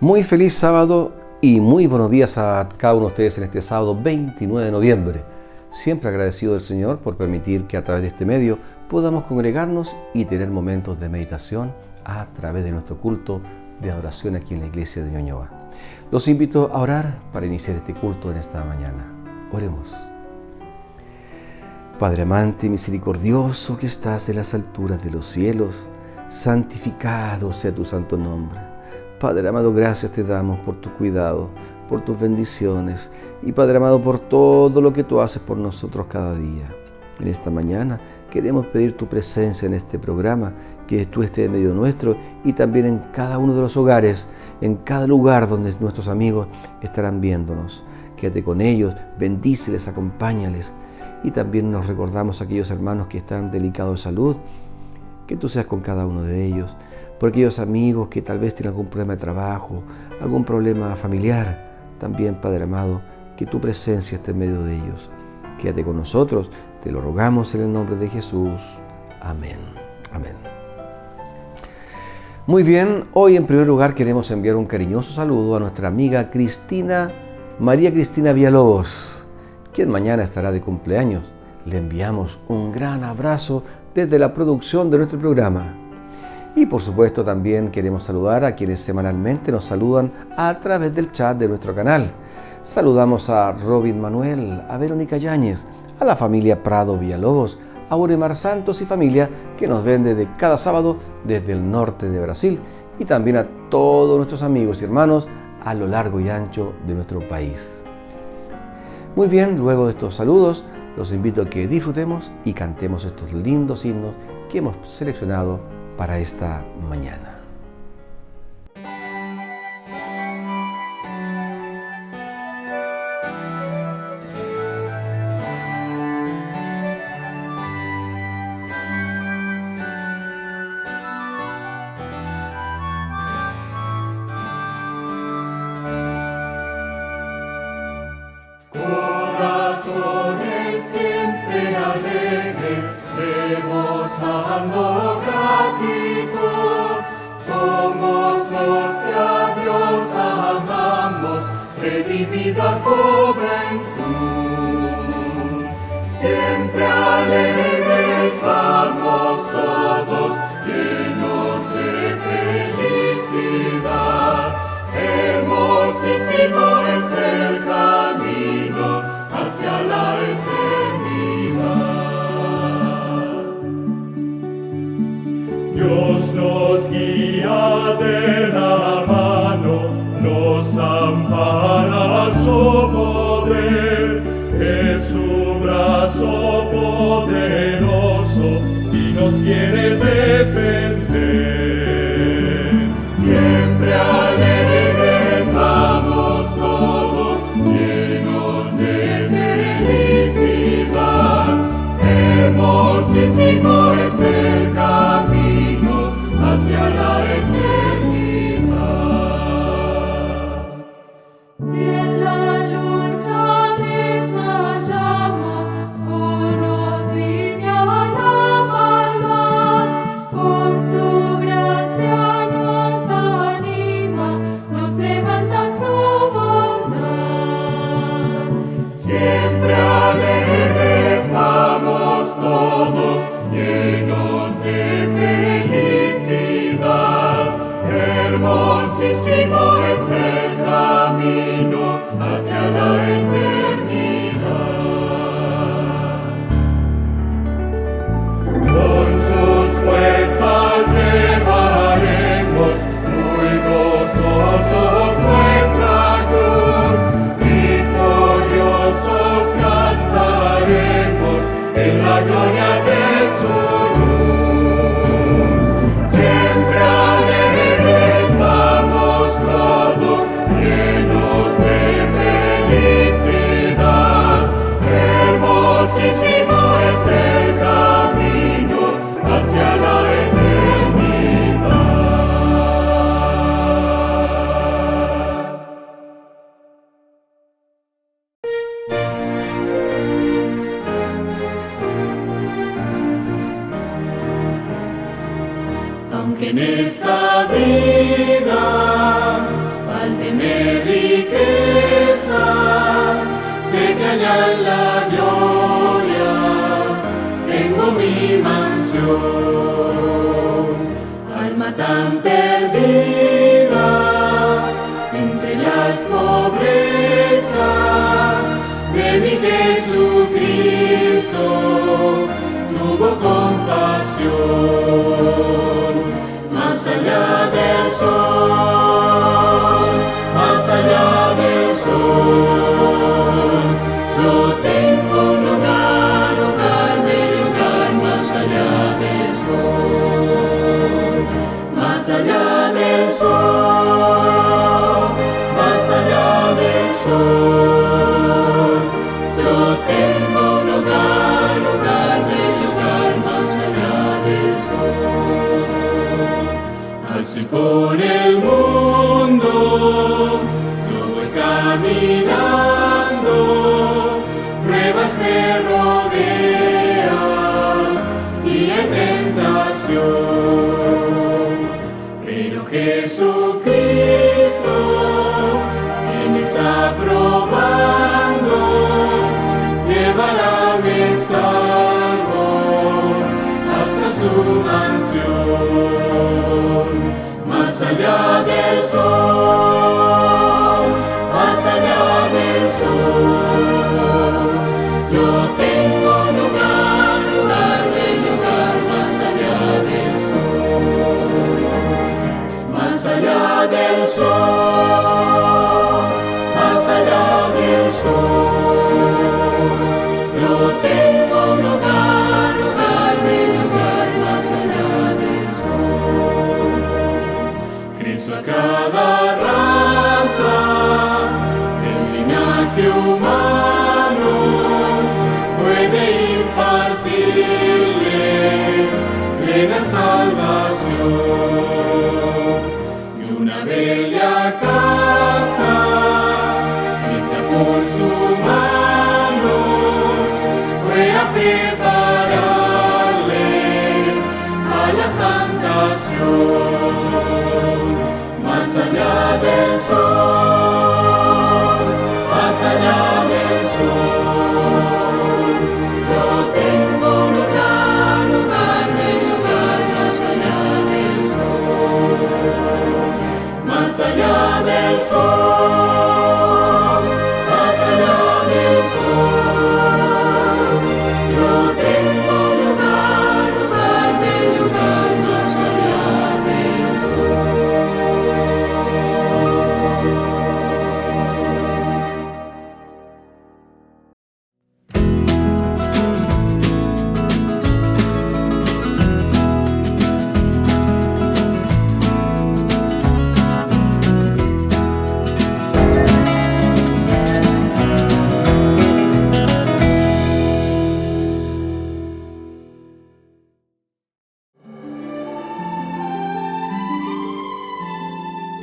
Muy feliz sábado y muy buenos días a cada uno de ustedes en este sábado 29 de noviembre. Siempre agradecido del Señor por permitir que a través de este medio podamos congregarnos y tener momentos de meditación a través de nuestro culto de adoración aquí en la iglesia de Ñuñoa. Los invito a orar para iniciar este culto en esta mañana. Oremos. Padre amante y misericordioso que estás en las alturas de los cielos, santificado sea tu santo nombre. Padre amado, gracias te damos por tu cuidado, por tus bendiciones y Padre amado por todo lo que tú haces por nosotros cada día. En esta mañana queremos pedir tu presencia en este programa, que tú estés en medio nuestro y también en cada uno de los hogares, en cada lugar donde nuestros amigos estarán viéndonos. Quédate con ellos, bendíceles, acompáñales y también nos recordamos a aquellos hermanos que están delicados de salud, que tú seas con cada uno de ellos. Por aquellos amigos que tal vez tienen algún problema de trabajo, algún problema familiar, también, Padre amado, que tu presencia esté en medio de ellos. Quédate con nosotros, te lo rogamos en el nombre de Jesús. Amén. Amén. Muy bien, hoy en primer lugar queremos enviar un cariñoso saludo a nuestra amiga María Cristina Villalobos, quien mañana estará de cumpleaños. Le enviamos un gran abrazo desde la producción de nuestro programa. Y por supuesto también queremos saludar a quienes semanalmente nos saludan a través del chat de nuestro canal. Saludamos a Robin Manuel, a Verónica Yáñez, a la familia Prado Villalobos, a Uremar Santos y familia que nos ven desde cada sábado desde el norte de Brasil y también a todos nuestros amigos y hermanos a lo largo y ancho de nuestro país. Muy bien, luego de estos saludos, los invito a que disfrutemos y cantemos estos lindos himnos que hemos seleccionado para esta mañana. Corazones siempre alegres, rebosando gratitud, somos los que a Dios amamos, redimida juventud. Siempre alegres vamos todos, llenos de felicidad, hermosísima nos quiere defender. Siempre alegres vamos todos, llenos de felicidad. Hermosísimo es el camino hacia la eternidad. Si en la lucha desmayamos, nos guía la maldad, con su gracia nos anima, nos levanta su bondad. Siempre alegres vamos todos, llenos de felicidad. Hermosísimo es el camino hacia la eternidad. Con sus fuerzas llevaremos muy gozosos nuestra cruz. Victoriosos cantaremos en la gloria de su luz. Siempre alegres vamos todos, llenos de felicidad. Hermosísimo es el camino hacia la eternidad. Aunque en esta vida faltenme riquezas, sé que allá en la gloria tengo mi mansión. Alma tan perdida entre las pobrezas, de mi Jesucristo tuvo compasión. Más allá del sol, más allá del sol, yo tengo un hogar, hogar, bello hogar, más allá del sol, más allá del sol, más allá del sol, yo tengo un hogar, hogar, bello hogar, más allá del sol. Así por el mundo yo voy caminando, pruebas me rodean y hay tentación. Pero Jesucristo, que me está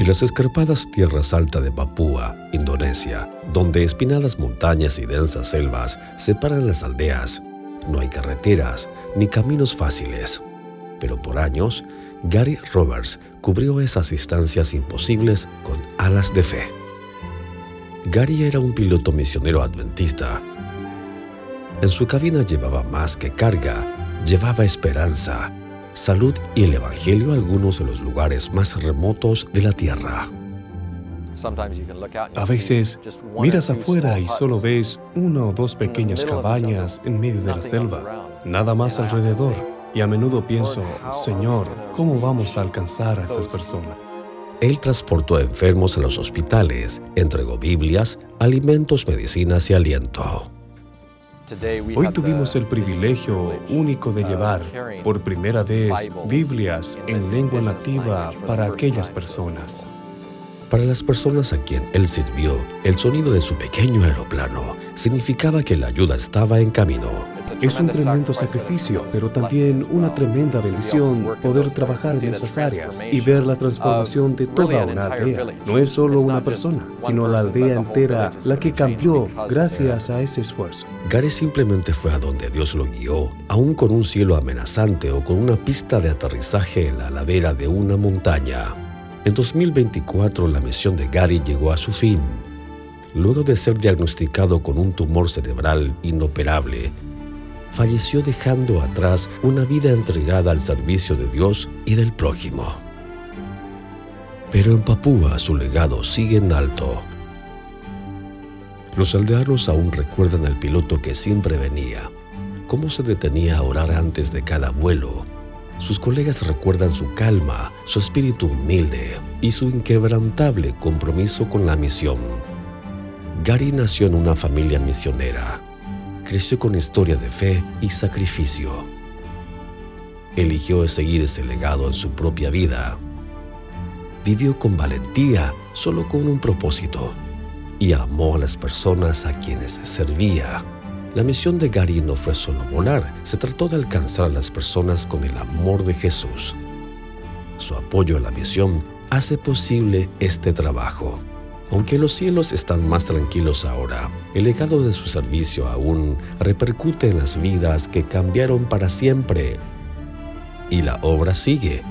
las escarpadas tierras altas de Papúa, Indonesia, donde espinadas montañas y densas selvas separan las aldeas, no hay carreteras ni caminos fáciles. Pero por años, Gary Roberts cubrió esas distancias imposibles con alas de fe. Gary era un piloto misionero adventista. En su cabina llevaba más que carga, llevaba esperanza, salud y el Evangelio a algunos de los lugares más remotos de la tierra. A veces miras afuera y solo ves una o dos pequeñas cabañas en medio de la selva, nada más alrededor. Y a menudo pienso, Señor, ¿cómo vamos a alcanzar a estas personas? Él transportó a enfermos a los hospitales, entregó Biblias, alimentos, medicinas y aliento. Hoy tuvimos el privilegio único de llevar, por primera vez, Biblias en lengua nativa para aquellas personas. Para las personas a quien él sirvió, el sonido de su pequeño aeroplano significaba que la ayuda estaba en camino. Es un tremendo sacrificio, pero también una tremenda bendición poder trabajar en esas áreas y ver la transformación de toda una aldea. No es solo una persona, sino la aldea entera la que cambió gracias a ese esfuerzo. Gary simplemente fue a donde Dios lo guió, aún con un cielo amenazante o con una pista de aterrizaje en la ladera de una montaña. En 2024, la misión de Gary llegó a su fin. Luego de ser diagnosticado con un tumor cerebral inoperable, falleció dejando atrás una vida entregada al servicio de Dios y del prójimo. Pero en Papúa su legado sigue en alto. Los aldeanos aún recuerdan al piloto que siempre venía, cómo se detenía a orar antes de cada vuelo. Sus colegas recuerdan su calma, su espíritu humilde y su inquebrantable compromiso con la misión. Gary nació en una familia misionera. Creció con historia de fe y sacrificio. Eligió seguir ese legado en su propia vida. Vivió con valentía, solo con un propósito, y amó a las personas a quienes servía. La misión de Gary no fue solo volar, se trató de alcanzar a las personas con el amor de Jesús. Su apoyo a la misión hace posible este trabajo. Aunque los cielos están más tranquilos ahora, el legado de su servicio aún repercute en las vidas que cambiaron para siempre. Y la obra sigue.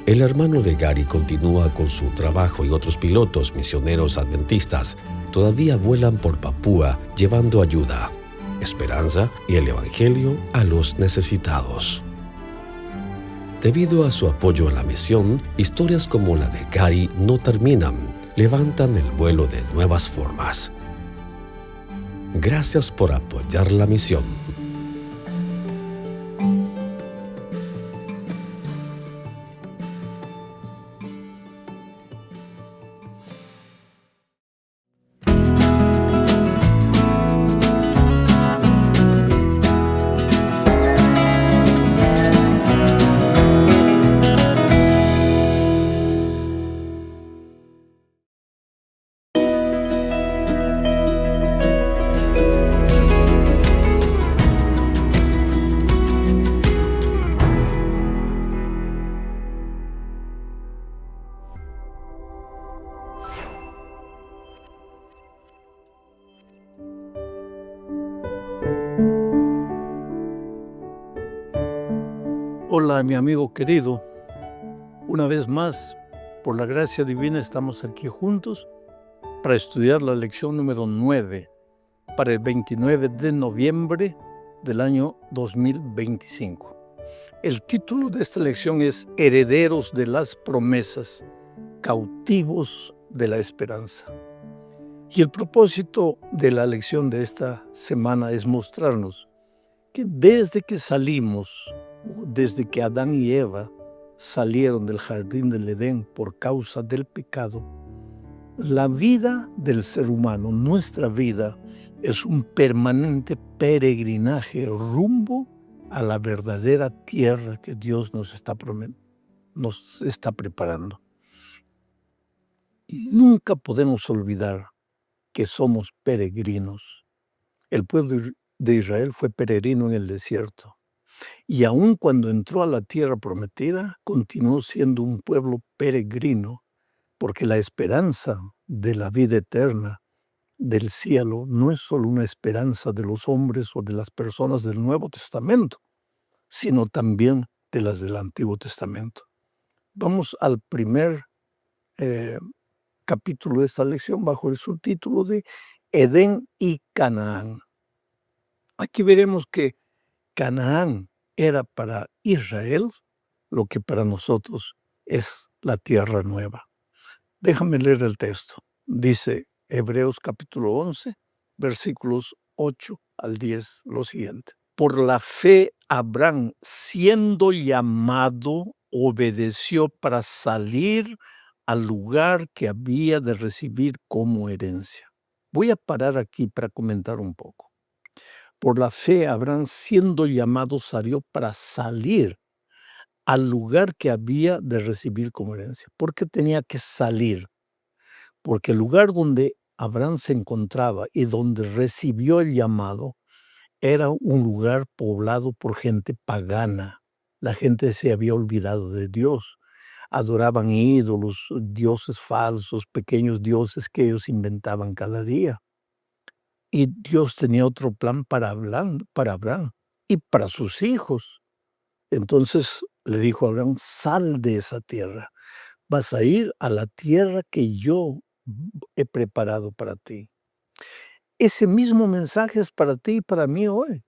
El hermano de Gary continúa con su trabajo y otros pilotos misioneros adventistas todavía vuelan por Papúa llevando ayuda, esperanza y el Evangelio a los necesitados. Debido a su apoyo a la misión, historias como la de Gary no terminan, levantan el vuelo de nuevas formas. Gracias por apoyar la misión. Hola, mi amigo querido. Una vez más, por la gracia divina, estamos aquí juntos para estudiar la lección número 9 para el 29 de noviembre del año 2025. El título de esta lección es Herederos de las promesas, cautivos de la esperanza. Y el propósito de la lección de esta semana es mostrarnos que desde que salimos, desde que Adán y Eva salieron del jardín del Edén por causa del pecado, la vida del ser humano, nuestra vida, es un permanente peregrinaje rumbo a la verdadera tierra que Dios nos está preparando. Y nunca podemos olvidar que somos peregrinos. El pueblo de Israel fue peregrino en el desierto. Y aun cuando entró a la tierra prometida, continuó siendo un pueblo peregrino porque la esperanza de la vida eterna, del cielo, no es solo una esperanza de los hombres o de las personas del Nuevo Testamento, sino también de las del Antiguo Testamento. Vamos al primer capítulo de esta lección bajo el subtítulo de Edén y Canaán. Aquí veremos que Canaán era para Israel lo que para nosotros es la tierra nueva. Déjame leer el texto. Dice Hebreos capítulo 11, versículos 8 al 10, lo siguiente. Por la fe, Abraham, siendo llamado, obedeció para salir al lugar que había de recibir como herencia. Voy a parar aquí para comentar un poco. Por la fe, Abraham, siendo llamado, salió para salir al lugar que había de recibir como herencia. ¿Por qué tenía que salir? Porque el lugar donde Abraham se encontraba y donde recibió el llamado era un lugar poblado por gente pagana. La gente se había olvidado de Dios. Adoraban ídolos, dioses falsos, pequeños dioses que ellos inventaban cada día. Y Dios tenía otro plan para Abraham y para sus hijos. Entonces le dijo a Abraham, sal de esa tierra. Vas a ir a la tierra que yo he preparado para ti. Ese mismo mensaje es para ti y para mí hoy.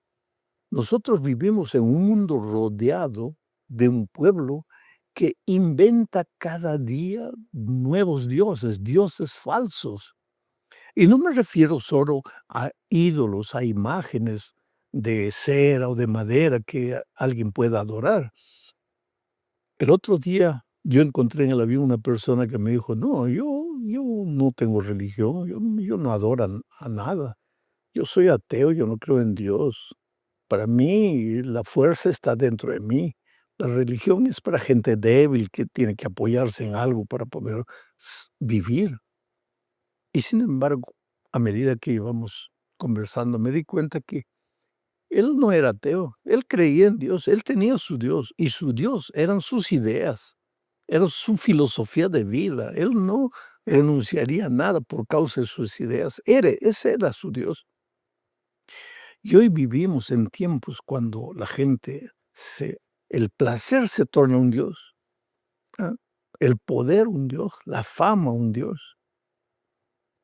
Nosotros vivimos en un mundo rodeado de un pueblo que inventa cada día nuevos dioses, dioses falsos. Y no me refiero solo a ídolos, a imágenes de cera o de madera que alguien pueda adorar. El otro día yo encontré en el avión una persona que me dijo, no, yo no tengo religión, yo no adoro a nada. Yo soy ateo, yo no creo en Dios. Para mí la fuerza está dentro de mí. La religión es para gente débil que tiene que apoyarse en algo para poder vivir. Y sin embargo, a medida que íbamos conversando, me di cuenta que él no era ateo, él creía en Dios, él tenía su Dios, y su Dios eran sus ideas, era su filosofía de vida. Él no renunciaría a nada por causa de sus ideas. Ese era su Dios. Y hoy vivimos en tiempos cuando la gente, el placer se torna un Dios, el poder un Dios, la fama un Dios.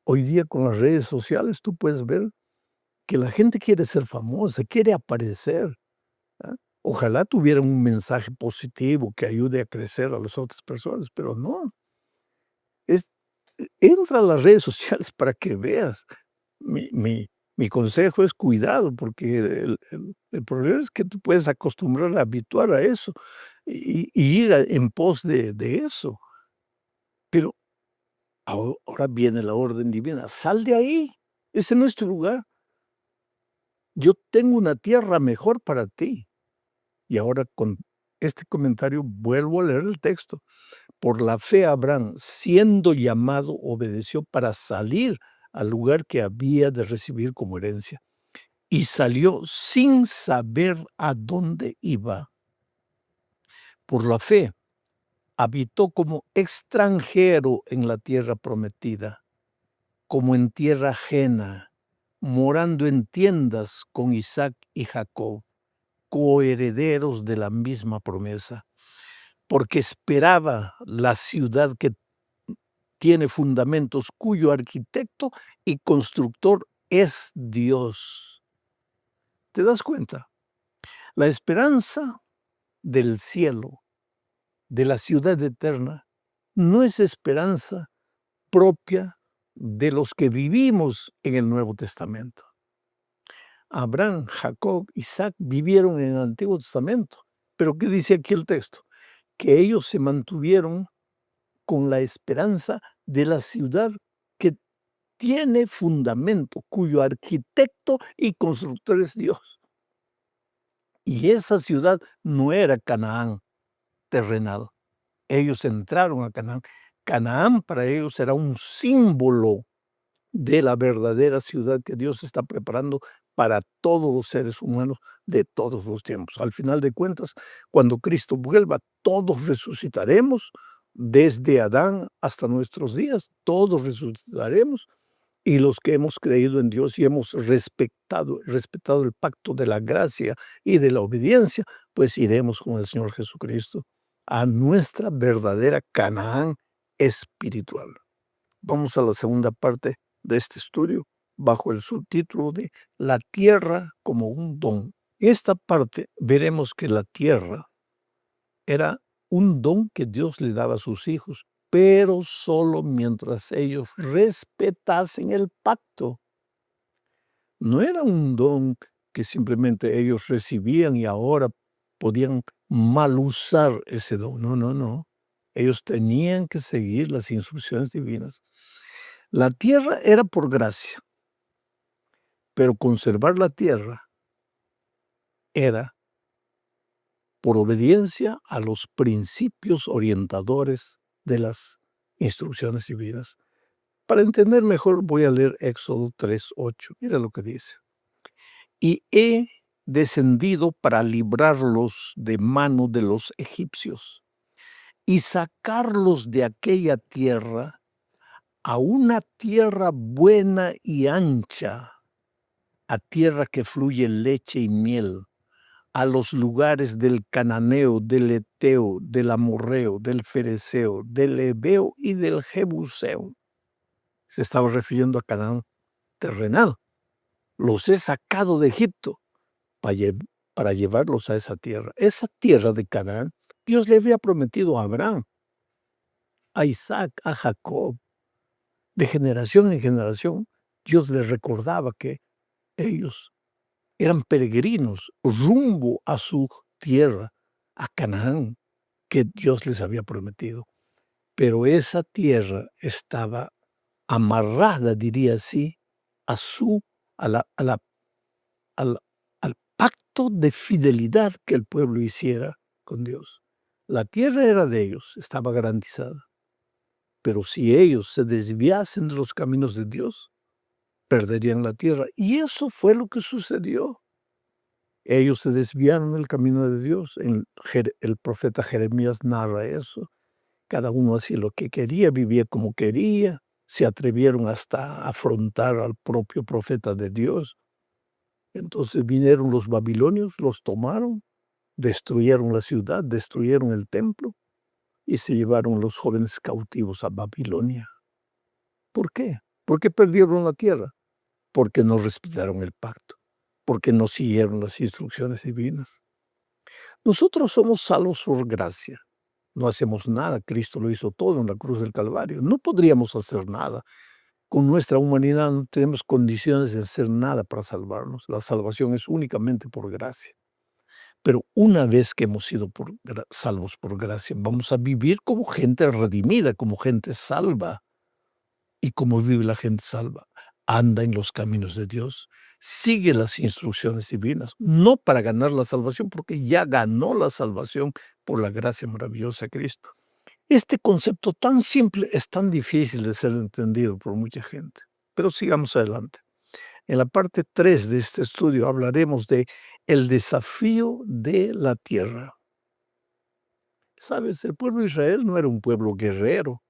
Hoy día con las redes sociales tú puedes ver que la gente quiere ser famosa, quiere aparecer. Ojalá tuviera un mensaje positivo que ayude a crecer a las otras personas, pero no. Entra a las redes sociales para que veas. Mi consejo es cuidado, porque el problema es que tú puedes acostumbrar, habituar a eso y ir en pos de eso. Pero ahora viene la orden divina. Sal de ahí. Ese no es tu lugar. Yo tengo una tierra mejor para ti. Y ahora con este comentario vuelvo a leer el texto. Por la fe Abraham, siendo llamado, obedeció para salir al lugar que había de recibir como herencia. Y salió sin saber a dónde iba. Por la fe, habitó como extranjero en la tierra prometida, como en tierra ajena, morando en tiendas con Isaac y Jacob, coherederos de la misma promesa, porque esperaba la ciudad que tiene fundamentos, cuyo arquitecto y constructor es Dios. ¿Te das cuenta? La esperanza del cielo, de la ciudad eterna, no es esperanza propia de los que vivimos en el Nuevo Testamento. Abraham, Jacob, Isaac vivieron en el Antiguo Testamento. Pero ¿qué dice aquí el texto? Que ellos se mantuvieron con la esperanza de la ciudad que tiene fundamento, cuyo arquitecto y constructor es Dios. Y esa ciudad no era Canaán terrenal. Ellos entraron a Canaán. Canaán para ellos era un símbolo de la verdadera ciudad que Dios está preparando para todos los seres humanos de todos los tiempos. Al final de cuentas, cuando Cristo vuelva, todos resucitaremos, desde Adán hasta nuestros días, todos resucitaremos. Y los que hemos creído en Dios y hemos respetado el pacto de la gracia y de la obediencia, pues iremos con el Señor Jesucristo a nuestra verdadera Canaán espiritual. Vamos a la segunda parte de este estudio bajo el subtítulo de La tierra como un don. En esta parte veremos que la tierra era un don que Dios le daba a sus hijos, pero solo mientras ellos respetasen el pacto. No era un don que simplemente ellos recibían y ahora podían mal usar ese don. No. Ellos tenían que seguir las instrucciones divinas. La tierra era por gracia, pero conservar la tierra era por obediencia a los principios orientadores de las instrucciones divinas. Para entender mejor voy a leer Éxodo 3:8. Mira lo que dice. Y he descendido para librarlos de mano de los egipcios y sacarlos de aquella tierra a una tierra buena y ancha, a tierra que fluye leche y miel, a los lugares del cananeo, del eteo, del amorreo, del fereceo, del heveo y del jebuseo. Se estaba refiriendo a Canaán terrenal. Los he sacado de Egipto para llevarlos a esa tierra. Esa tierra de Canaán, Dios le había prometido a Abraham, a Isaac, a Jacob. De generación en generación, Dios les recordaba que ellos eran peregrinos rumbo a su tierra, a Canaán, que Dios les había prometido. Pero esa tierra estaba amarrada, diría así, al pacto de fidelidad que el pueblo hiciera con Dios. La tierra era de ellos, estaba garantizada. Pero si ellos se desviasen de los caminos de Dios, perderían la tierra. Y eso fue lo que sucedió. Ellos se desviaron del camino de Dios. El profeta Jeremías narra eso. Cada uno hacía lo que quería, vivía como quería. Se atrevieron hasta a afrontar al propio profeta de Dios. Entonces vinieron los babilonios, los tomaron, destruyeron la ciudad, destruyeron el templo y se llevaron los jóvenes cautivos a Babilonia. ¿Por qué? ¿Por qué perdieron la tierra? Porque no respetaron el pacto, porque no siguieron las instrucciones divinas. Nosotros somos salvos por gracia. No hacemos nada, Cristo lo hizo todo en la cruz del Calvario. No podríamos hacer nada. Con nuestra humanidad no tenemos condiciones de hacer nada para salvarnos. La salvación es únicamente por gracia. Pero una vez que hemos sido salvos por gracia, vamos a vivir como gente redimida, como gente salva. ¿Y cómo vive la gente salva? Anda en los caminos de Dios, sigue las instrucciones divinas, no para ganar la salvación, porque ya ganó la salvación por la gracia maravillosa de Cristo. Este concepto tan simple es tan difícil de ser entendido por mucha gente. Pero sigamos adelante. En la parte 3 de este estudio hablaremos de el desafío de la tierra. ¿Sabes? El pueblo de Israel no era un pueblo guerrero.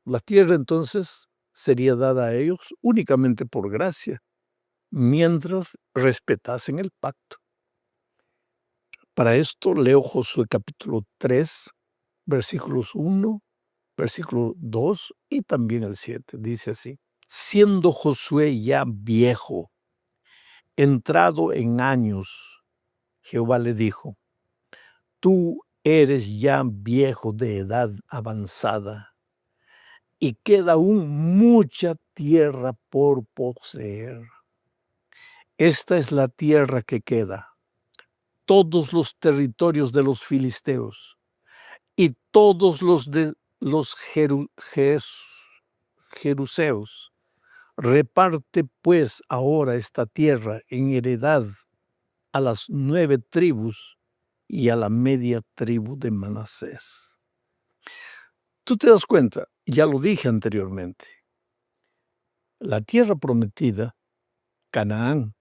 La tierra entonces sería dada a ellos únicamente por gracia, mientras respetasen el pacto. Para esto leo Josué capítulo 3, versículos 1, versículo 2 y también el 7. Dice así: siendo Josué ya viejo, entrado en años, Jehová le dijo: tú eres ya viejo de edad avanzada, y queda aún mucha tierra por poseer. Esta es la tierra que queda, todos los territorios de los filisteos y todos los de los jeruseos. Reparte pues ahora esta tierra en heredad a las 9 tribus y a la media tribu de Manasés. Tú te das cuenta, ya lo dije anteriormente, la tierra prometida, Canaán,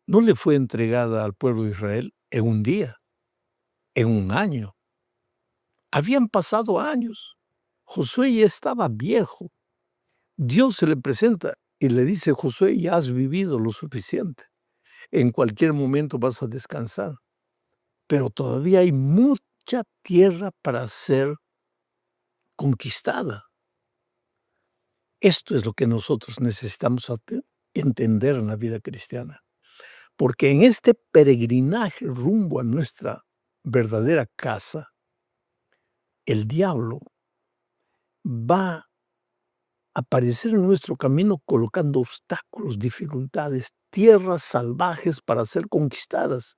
no le fue entregada al pueblo de Israel en un día, en un año. Habían pasado años. Josué ya estaba viejo. Dios se le presenta y le dice, Josué, ya has vivido lo suficiente. En cualquier momento vas a descansar. Pero todavía hay mucha tierra para ser conquistada. Esto es lo que nosotros necesitamos entender en la vida cristiana. Porque en este peregrinaje rumbo a nuestra verdadera casa, el diablo va a aparecer en nuestro camino colocando obstáculos, dificultades, tierras salvajes para ser conquistadas.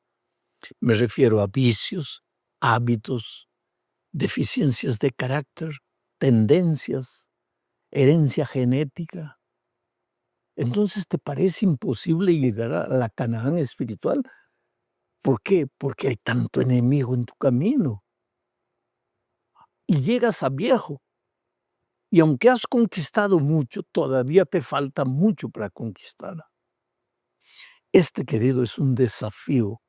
Me refiero a vicios, hábitos, deficiencias de carácter, tendencias, herencia genética. Entonces, ¿te parece imposible llegar a la Canaán espiritual? ¿Por qué? Porque hay tanto enemigo en tu camino. Y llegas a viejo. Y aunque has conquistado mucho, todavía te falta mucho para conquistar. Este, querido, es un desafío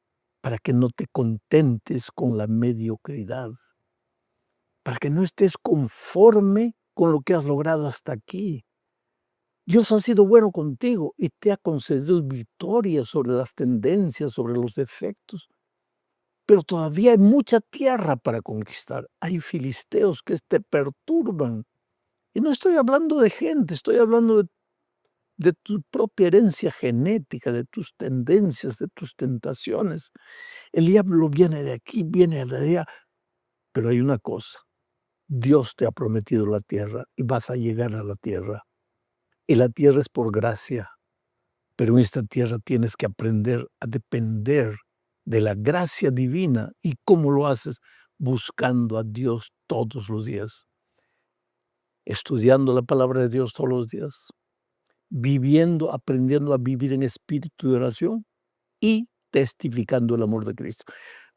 para que no te contentes con la mediocridad, para que no estés conforme con lo que has logrado hasta aquí. Dios ha sido bueno contigo y te ha concedido victoria sobre las tendencias, sobre los defectos. Pero todavía hay mucha tierra para conquistar. Hay filisteos que te perturban. Y no estoy hablando de gente, estoy hablando de tu propia herencia genética, de tus tendencias, de tus tentaciones. El diablo viene de aquí, viene de allá. Pero hay una cosa. Dios te ha prometido la tierra y vas a llegar a la tierra. Y la tierra es por gracia. Pero en esta tierra tienes que aprender a depender de la gracia divina. ¿Y cómo lo haces? Buscando a Dios todos los días. Estudiando la palabra de Dios todos los días. Viviendo, aprendiendo a vivir en espíritu de oración y testificando el amor de Cristo.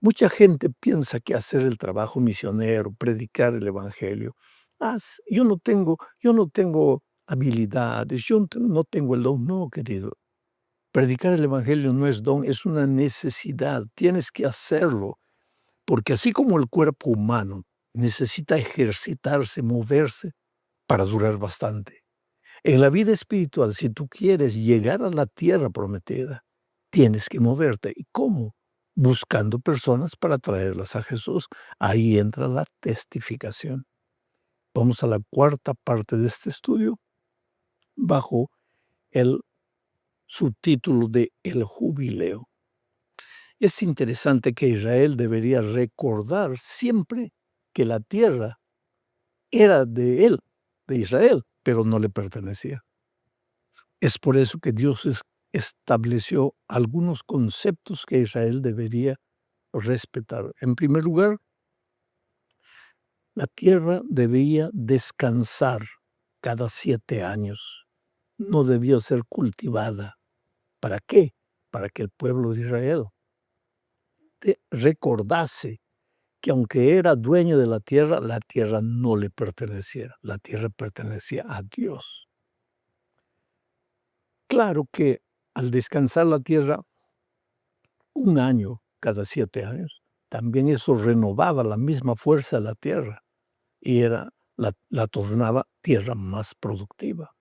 Mucha gente piensa que hacer el trabajo misionero, predicar el evangelio, yo no tengo habilidades, yo no tengo el don. No, querido. Predicar el evangelio no es don, es una necesidad. Tienes que hacerlo, porque así como el cuerpo humano necesita ejercitarse, moverse para durar bastante. En la vida espiritual, si tú quieres llegar a la tierra prometida, tienes que moverte. ¿Y cómo? Buscando personas para traerlas a Jesús. Ahí entra la testificación. Vamos a la cuarta parte de este estudio, bajo el subtítulo de El Jubileo. Es interesante que Israel debería recordar siempre que la tierra era de él, de Israel, pero no le pertenecía. Es por eso que Dios estableció algunos conceptos que Israel debería respetar. En primer lugar, la tierra debía descansar cada 7 años. No debía ser cultivada. ¿Para qué? Para que el pueblo de Israel recordase que aunque era dueño de la tierra no le pertenecía. La tierra pertenecía a Dios. Claro que al descansar la tierra 1 año cada 7 años, también eso renovaba la misma fuerza de la tierra y la tornaba tierra más productiva.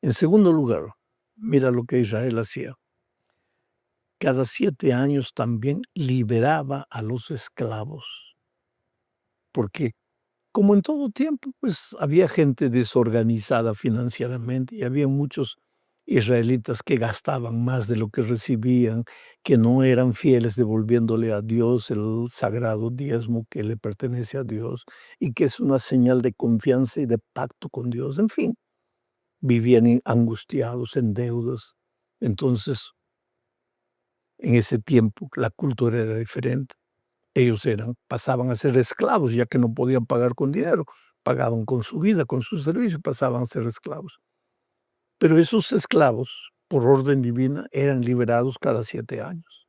En segundo lugar, mira lo que Israel hacía. Cada 7 años también liberaba a los esclavos. Porque como en todo tiempo, pues había gente desorganizada financieramente y había muchos israelitas que gastaban más de lo que recibían, que no eran fieles devolviéndole a Dios el sagrado diezmo que le pertenece a Dios y que es una señal de confianza y de pacto con Dios. En fin, vivían angustiados, en deudas. Entonces, en ese tiempo la cultura era diferente. Ellos pasaban a ser esclavos, ya que no podían pagar con dinero. Pagaban con su vida, con su servicio, pasaban a ser esclavos. Pero esos esclavos, por orden divina, eran liberados cada 7 años.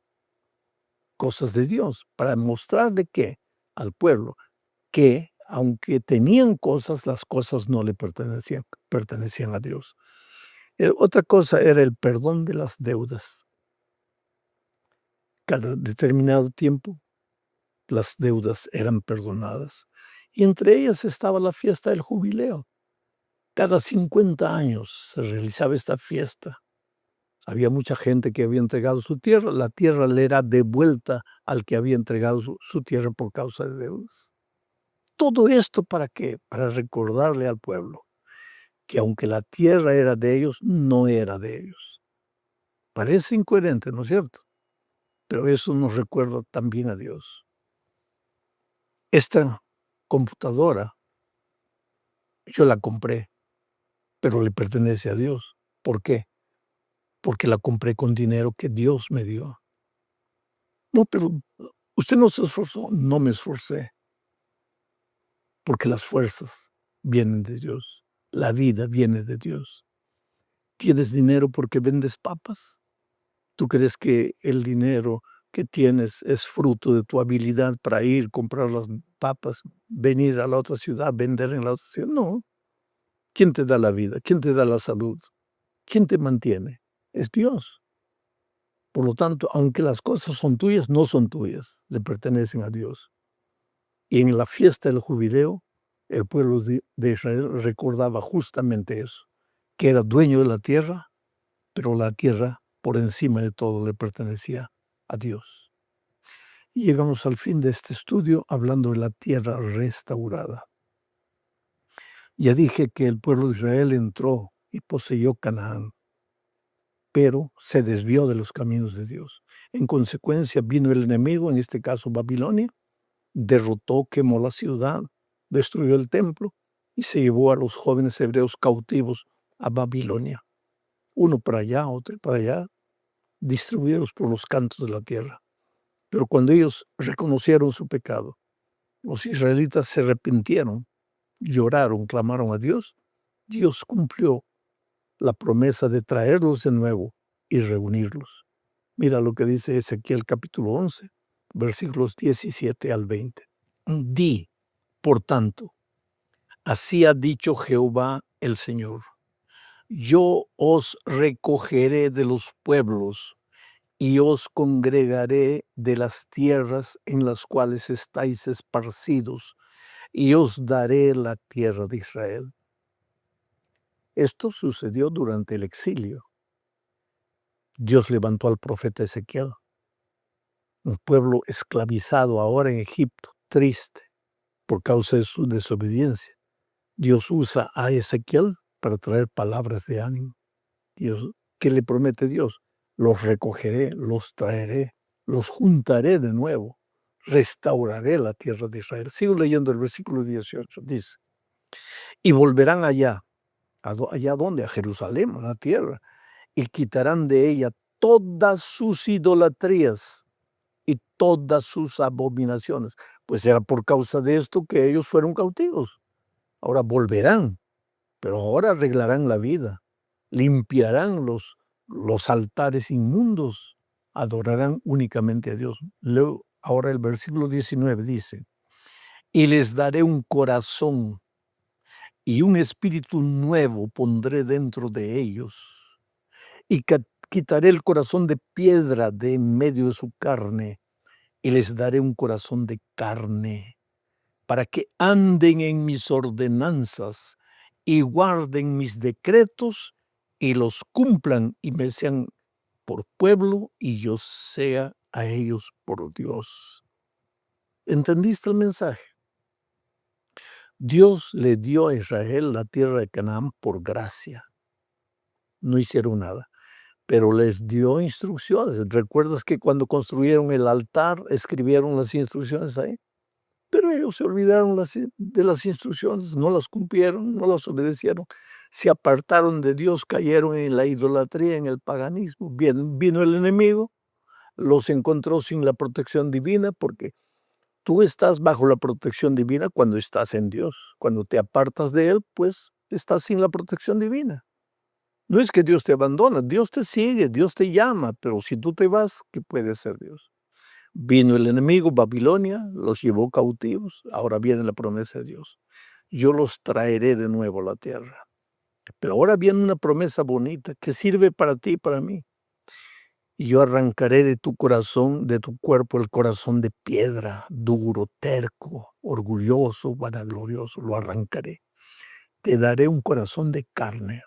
Cosas de Dios, para mostrarle al pueblo que aunque tenían cosas, las cosas no le pertenecían a Dios. Otra cosa era el perdón de las deudas. Cada determinado tiempo las deudas eran perdonadas. Y entre ellas estaba la fiesta del jubileo. Cada 50 años se realizaba esta fiesta. Había mucha gente que había entregado su tierra. La tierra le era devuelta al que había entregado su tierra por causa de deudas. Todo esto ¿para qué? Para recordarle al pueblo que aunque la tierra era de ellos, no era de ellos. Parece incoherente, ¿no es cierto? Pero eso nos recuerda también a Dios. Esta computadora yo la compré, pero le pertenece a Dios. ¿Por qué? Porque la compré con dinero que Dios me dio. No, pero usted no se esforzó. No me esforcé. Porque las fuerzas vienen de Dios. La vida viene de Dios. ¿Tienes dinero porque vendes papas? ¿Tú crees que el dinero que tienes es fruto de tu habilidad para ir, comprar las papas, venir a la otra ciudad, vender en la otra ciudad? No. ¿Quién te da la vida? ¿Quién te da la salud? ¿Quién te mantiene? Es Dios. Por lo tanto, aunque las cosas son tuyas, no son tuyas, le pertenecen a Dios. Y en la fiesta del jubileo, el pueblo de Israel recordaba justamente eso, que era dueño de la tierra, pero la tierra por encima de todo le pertenecía a Dios. Y llegamos al fin de este estudio hablando de la tierra restaurada. Ya dije que el pueblo de Israel entró y poseyó Canaán, pero se desvió de los caminos de Dios. En consecuencia vino el enemigo, en este caso Babilonia, derrotó, quemó la ciudad, destruyó el templo y se llevó a los jóvenes hebreos cautivos a Babilonia. Uno para allá, otro para allá, distribuidos por los cantos de la tierra. Pero cuando ellos reconocieron su pecado, los israelitas se arrepintieron, lloraron, clamaron a Dios. Dios cumplió la promesa de traerlos de nuevo y reunirlos. Mira lo que dice Ezequiel capítulo 11, versículos 17 al 20. Di, por tanto, así ha dicho Jehová el Señor: yo os recogeré de los pueblos y os congregaré de las tierras en las cuales estáis esparcidos, y os daré la tierra de Israel. Esto sucedió durante el exilio. Dios levantó al profeta Ezequiel, un pueblo esclavizado ahora en Egipto, triste por causa de su desobediencia. Dios usa a Ezequiel para traer palabras de ánimo. Dios, ¿qué le promete Dios? Los recogeré, los traeré, los juntaré de nuevo, restauraré la tierra de Israel. Sigo leyendo el versículo 18, dice, y volverán allá. ¿Allá dónde? A Jerusalén, a la tierra, y quitarán de ella todas sus idolatrías y todas sus abominaciones. Pues era por causa de esto que ellos fueron cautivos. Ahora volverán, pero ahora arreglarán la vida, limpiarán los altares inmundos, adorarán únicamente a Dios. Luego, ahora el versículo 19 dice, y les daré un corazón y un espíritu nuevo pondré dentro de ellos, y quitaré el corazón de piedra de en medio de su carne, y les daré un corazón de carne, para que anden en mis ordenanzas y guarden mis decretos y los cumplan y me sean por pueblo y yo sea a ellos por Dios. ¿Entendiste el mensaje? Dios le dio a Israel la tierra de Canaán por gracia. No hicieron nada, pero les dio instrucciones. ¿Recuerdas que cuando construyeron el altar escribieron las instrucciones ahí? Pero ellos se olvidaron de las instrucciones, no las cumplieron, no las obedecieron. Se apartaron de Dios, cayeron en la idolatría, en el paganismo. Bien, vino el enemigo, los encontró sin la protección divina, porque tú estás bajo la protección divina cuando estás en Dios. Cuando te apartas de Él, pues estás sin la protección divina. No es que Dios te abandona, Dios te sigue, Dios te llama, pero si tú te vas, ¿qué puede hacer Dios? Vino el enemigo, Babilonia, los llevó cautivos. Ahora viene la promesa de Dios. Yo los traeré de nuevo a la tierra. Pero ahora viene una promesa bonita que sirve para ti y para mí. y yo arrancaré de tu corazón, de tu cuerpo, el corazón de piedra, duro, terco, orgulloso, vanaglorioso, lo arrancaré. Te daré un corazón de carne.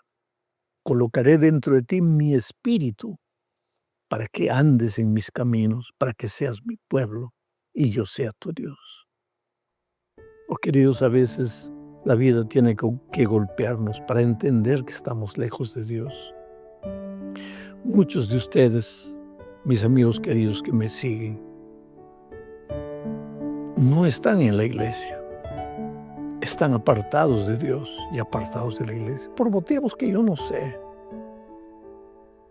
Colocaré dentro de ti mi espíritu para que andes en mis caminos, para que seas mi pueblo y yo sea tu Dios. Oh, queridos, a veces la vida tiene que golpearnos para entender que estamos lejos de Dios. Muchos de ustedes, mis amigos queridos que me siguen, no están en la iglesia. Están apartados de Dios y apartados de la iglesia por motivos que yo no sé.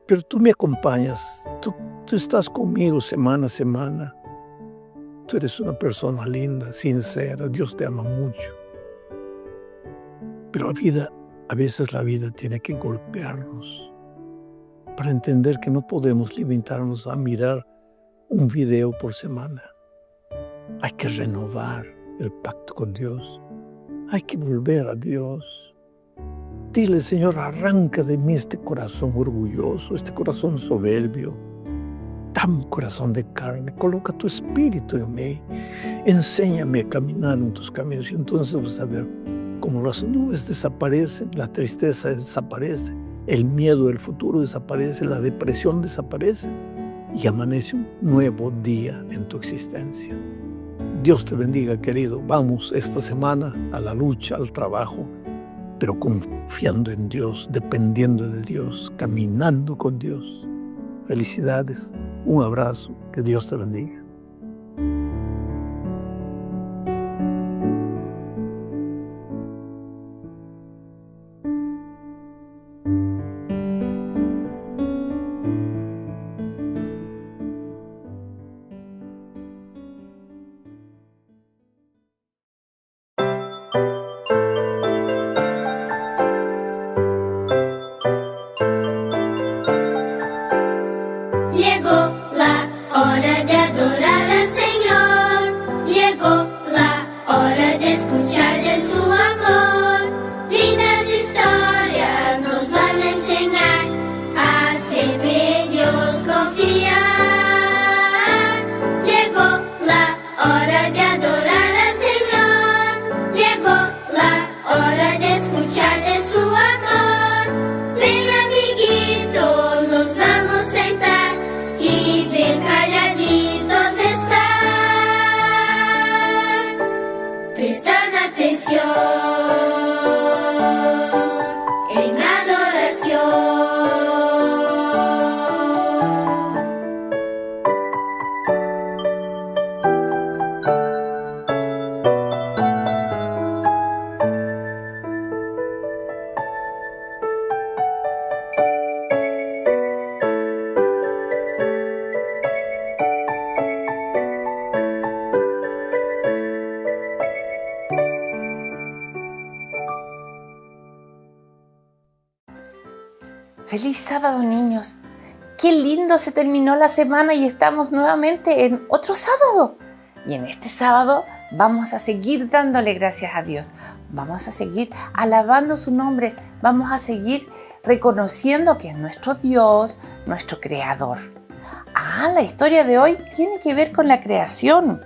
Pero tú me acompañas, tú estás conmigo semana a semana. Tú eres una persona linda, sincera, Dios te ama mucho. Pero a veces la vida tiene que golpearnos para entender que no podemos limitarnos a mirar un video por semana. Hay que renovar el pacto con Dios. Hay que volver a Dios. Dile, Señor, arranca de mí este corazón orgulloso, este corazón soberbio. Dame un corazón de carne, coloca tu espíritu en mí. Enséñame a caminar en tus caminos y entonces vas a ver cómo las nubes desaparecen, la tristeza desaparece, el miedo del futuro desaparece, la depresión desaparece y amanece un nuevo día en tu existencia. Dios te bendiga, querido. Vamos esta semana a la lucha, al trabajo, pero confiando en Dios, dependiendo de Dios, caminando con Dios. Felicidades, un abrazo, que Dios te bendiga. Feliz sábado, niños. Qué lindo se terminó la semana y estamos nuevamente en otro sábado. Y en este sábado vamos a seguir dándole gracias a Dios. Vamos a seguir alabando su nombre. Vamos a seguir reconociendo que es nuestro Dios, nuestro Creador. La historia de hoy tiene que ver con la creación.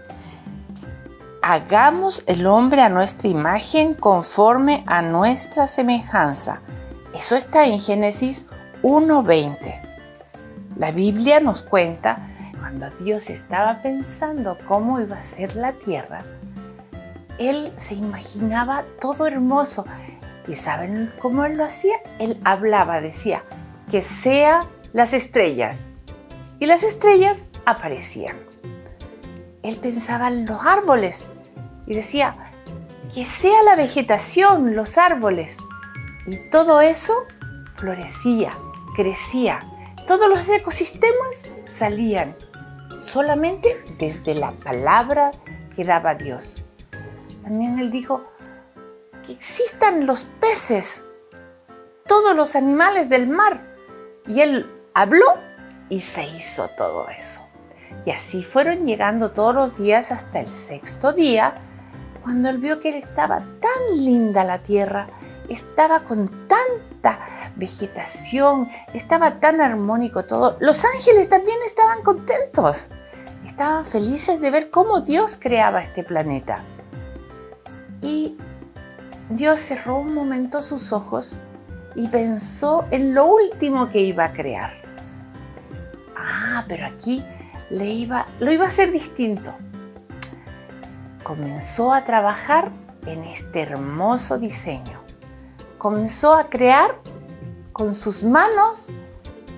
Hagamos el hombre a nuestra imagen conforme a nuestra semejanza. Eso está en Génesis 1:20. La Biblia nos cuenta cuando Dios estaba pensando cómo iba a ser la tierra, Él se imaginaba todo hermoso. ¿Y saben cómo Él lo hacía? Él hablaba, decía, que sea las estrellas. Y las estrellas aparecían. Él pensaba en los árboles y decía, que sea la vegetación, los árboles. Y todo eso florecía, crecía. Todos los ecosistemas salían solamente desde la palabra que daba Dios. También Él dijo que existan los peces, todos los animales del mar. Y Él habló y se hizo todo eso. Y así fueron llegando todos los días hasta el sexto día, cuando Él vio que estaba tan linda la tierra estaba con tanta vegetación, estaba tan armónico todo. Los ángeles también estaban contentos, estaban felices de ver cómo Dios creaba este planeta. Y Dios cerró un momento sus ojos y pensó en lo último que iba a crear. Pero aquí lo iba a hacer distinto. Comenzó a trabajar en este hermoso diseño. Comenzó a crear con sus manos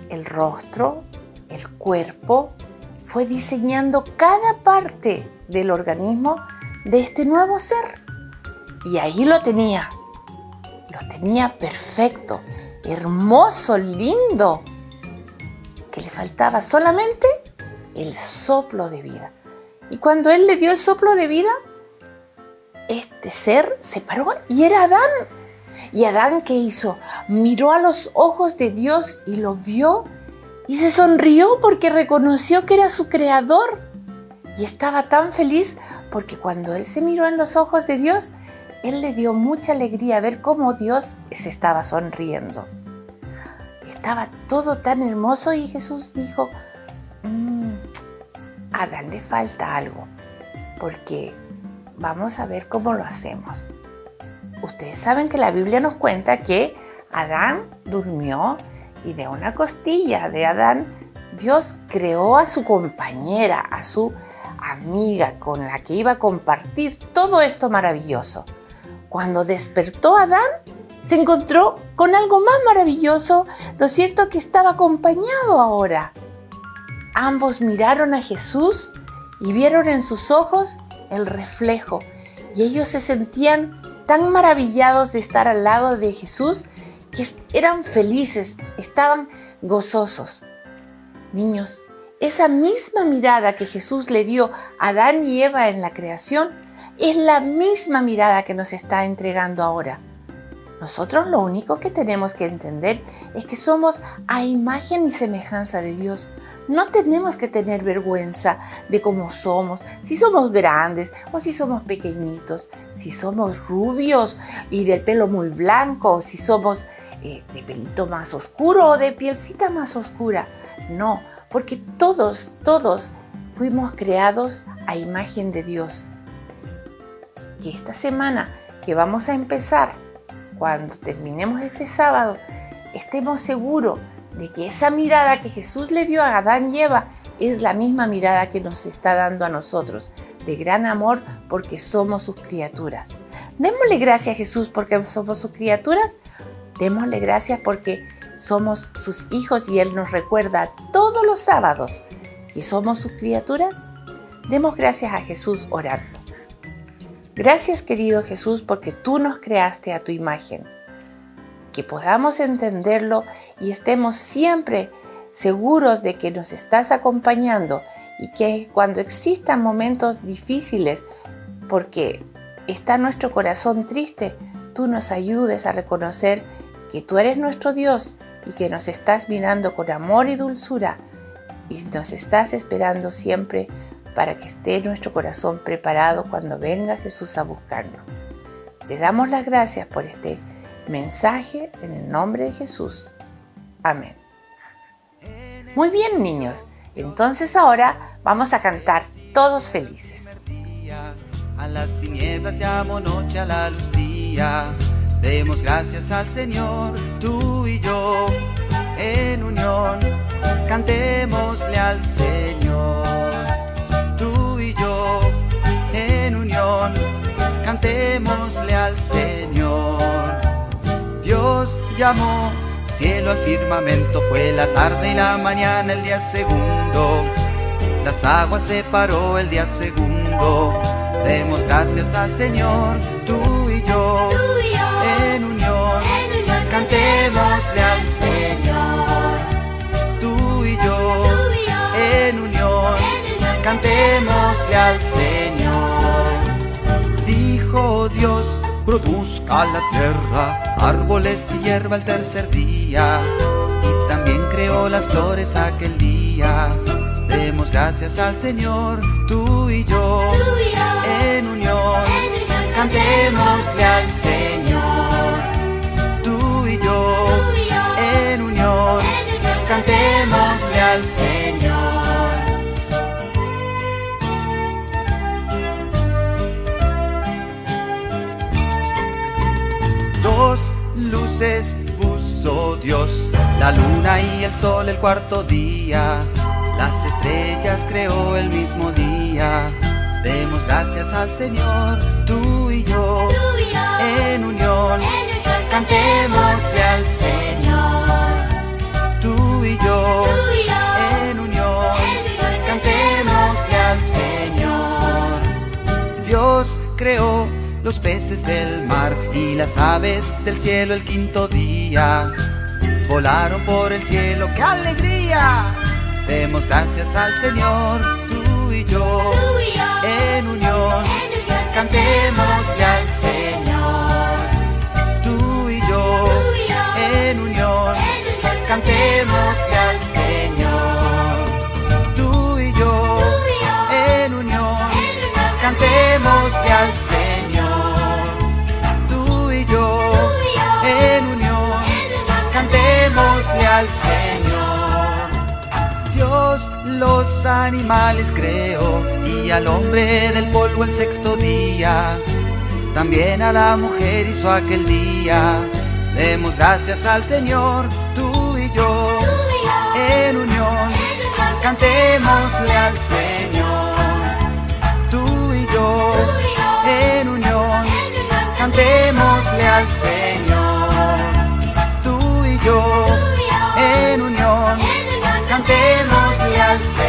el rostro, el cuerpo. Fue diseñando cada parte del organismo de este nuevo ser. Y ahí lo tenía perfecto, hermoso, lindo, que le faltaba solamente el soplo de vida. Y cuando Él le dio el soplo de vida, este ser se paró y era Adán. ¿Y Adán qué hizo? Miró a los ojos de Dios y lo vio y se sonrió porque reconoció que era su creador. Y estaba tan feliz porque cuando él se miró en los ojos de Dios, él le dio mucha alegría ver cómo Dios se estaba sonriendo. Estaba todo tan hermoso y Jesús dijo, a Adán le falta algo, porque vamos a ver cómo lo hacemos. Ustedes saben que la Biblia nos cuenta que Adán durmió y de una costilla de Adán Dios creó a su compañera, a su amiga con la que iba a compartir todo esto maravilloso. Cuando despertó Adán, se encontró con algo más maravilloso. Lo cierto es que estaba acompañado ahora. Ambos miraron a Jesús y vieron en sus ojos el reflejo. Y ellos se sentían tan maravillados de estar al lado de Jesús que eran felices, estaban gozosos. Niños, esa misma mirada que Jesús le dio a Adán y Eva en la creación es la misma mirada que nos está entregando ahora. Nosotros lo único que tenemos que entender es que somos a imagen y semejanza de Dios. No tenemos que tener vergüenza de cómo somos, si somos grandes o si somos pequeñitos, si somos rubios y del pelo muy blanco, o si somos de pelito más oscuro o de pielcita más oscura. No, porque todos fuimos creados a imagen de Dios. Que esta semana que vamos a empezar, cuando terminemos este sábado, estemos seguros de que esa mirada que Jesús le dio a Adán y Eva es la misma mirada que nos está dando a nosotros, de gran amor porque somos sus criaturas. Démosle gracias a Jesús porque somos sus criaturas. Démosle gracias porque somos sus hijos y Él nos recuerda todos los sábados que somos sus criaturas. Demos gracias a Jesús orando. Gracias, querido Jesús, porque tú nos creaste a tu imagen. Que podamos entenderlo y estemos siempre seguros de que nos estás acompañando y que cuando existan momentos difíciles, porque está nuestro corazón triste, tú nos ayudes a reconocer que tú eres nuestro Dios y que nos estás mirando con amor y dulzura y nos estás esperando siempre para que esté nuestro corazón preparado cuando venga Jesús a buscarnos. Te damos las gracias por este mensaje en el nombre de Jesús. Amén. Muy bien, niños. Entonces ahora vamos a cantar todos felices. A las tinieblas llamo noche, a la luz día. Demos gracias al Señor, tú y yo, en unión. Cantémosle al Señor, tú y yo, en unión. Cantémosle al Señor. Dios llamó cielo al firmamento, fue la tarde y la mañana el día segundo. Las aguas separó el día segundo. Demos gracias al Señor, tú y yo, en unión. Cantémosle al Señor, tú y yo, en unión. Cantémosle al Señor. Dijo Dios, produzca la tierra árboles y hierba el tercer día, y también creó las flores aquel día. Demos gracias al Señor, tú y yo, en unión. Cantémosle al Señor, cantémosle al Señor. Dos luces puso Dios, la luna y el sol el cuarto día. Las estrellas creó el mismo día. Demos gracias al Señor, tú y yo, en unión, cantémosle al Señor. Tú y yo, en unión, cantémosle al Señor. Dios creó los peces del mar y las aves del cielo el quinto día. Volaron por el cielo, ¡qué alegría! Demos gracias al Señor, tú y yo, en unión, cantémosle al Señor. Tú y yo, en unión, cantémosle al Señor. Tú y yo, en unión, cantémosle al Señor. Tú y yo, en unión, cantémosle al Señor. Dios los animales creó y al hombre del polvo el sexto día. También a la mujer hizo aquel día. Demos gracias al Señor, tú y yo, en unión, cantémosle al Señor. Tú y yo, en unión, cantémosle al Señor. Tú y yo, en unión, cantémosle al Señor.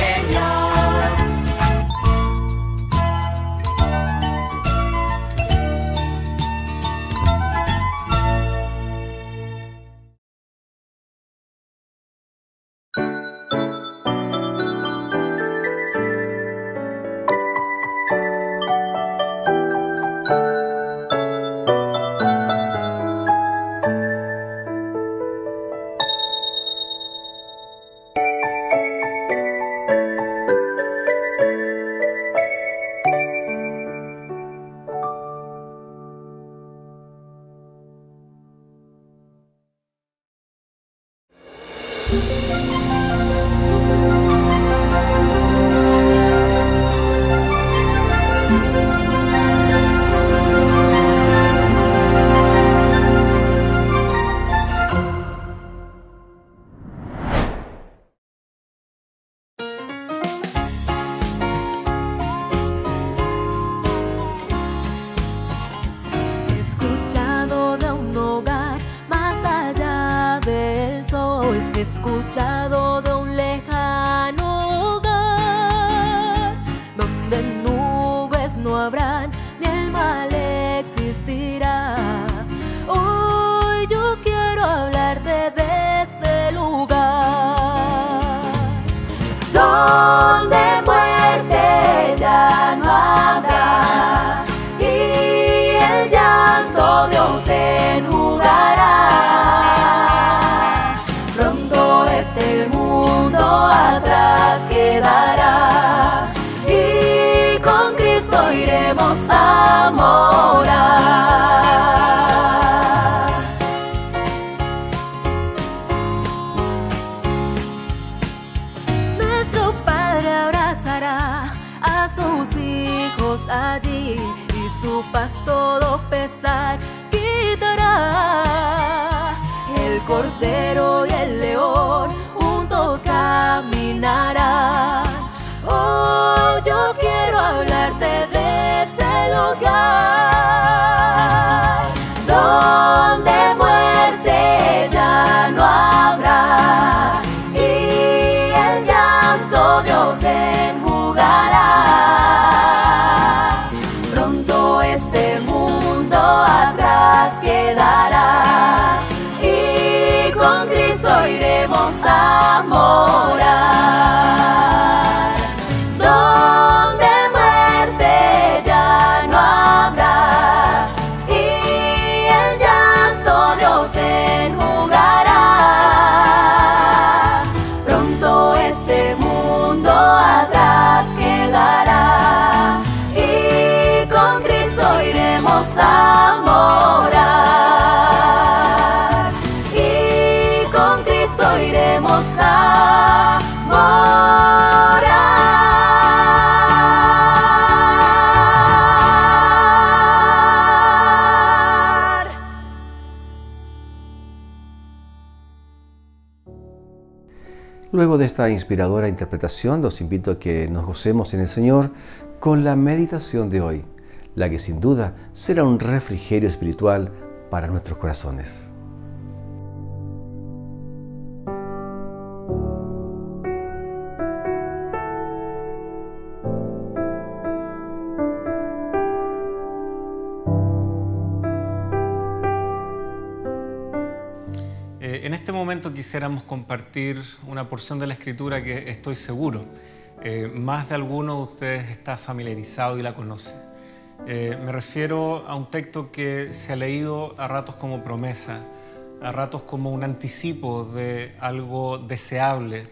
Escuchado de un lejano hogar, donde nubes no habrán ni el mal existirá. Hoy yo quiero hablarte de este lugar, donde muerte ya no habrá y el llanto Dios enjugará. Este mundo atrás quedará y con Cristo iremos a morar. Nuestro Padre abrazará a sus hijos allí y su paz todo pesar quitará. El cordero y el león juntos caminarán. Oh, yo quiero hablarte de ese lugar, donde muerte ya no habrá y el llanto Dios enjugará. Pronto este mundo atrás quedará. Con Cristo iremos a a morar. Luego de esta inspiradora interpretación, los invito a que nos gocemos en el Señor con la meditación de hoy, la que sin duda será un refrigerio espiritual para nuestros corazones. En este momento quisiéramos compartir una porción de la Escritura que estoy seguro más de alguno de ustedes está familiarizado y la conoce. Me refiero a un texto que se ha leído a ratos como promesa, a ratos como un anticipo de algo deseable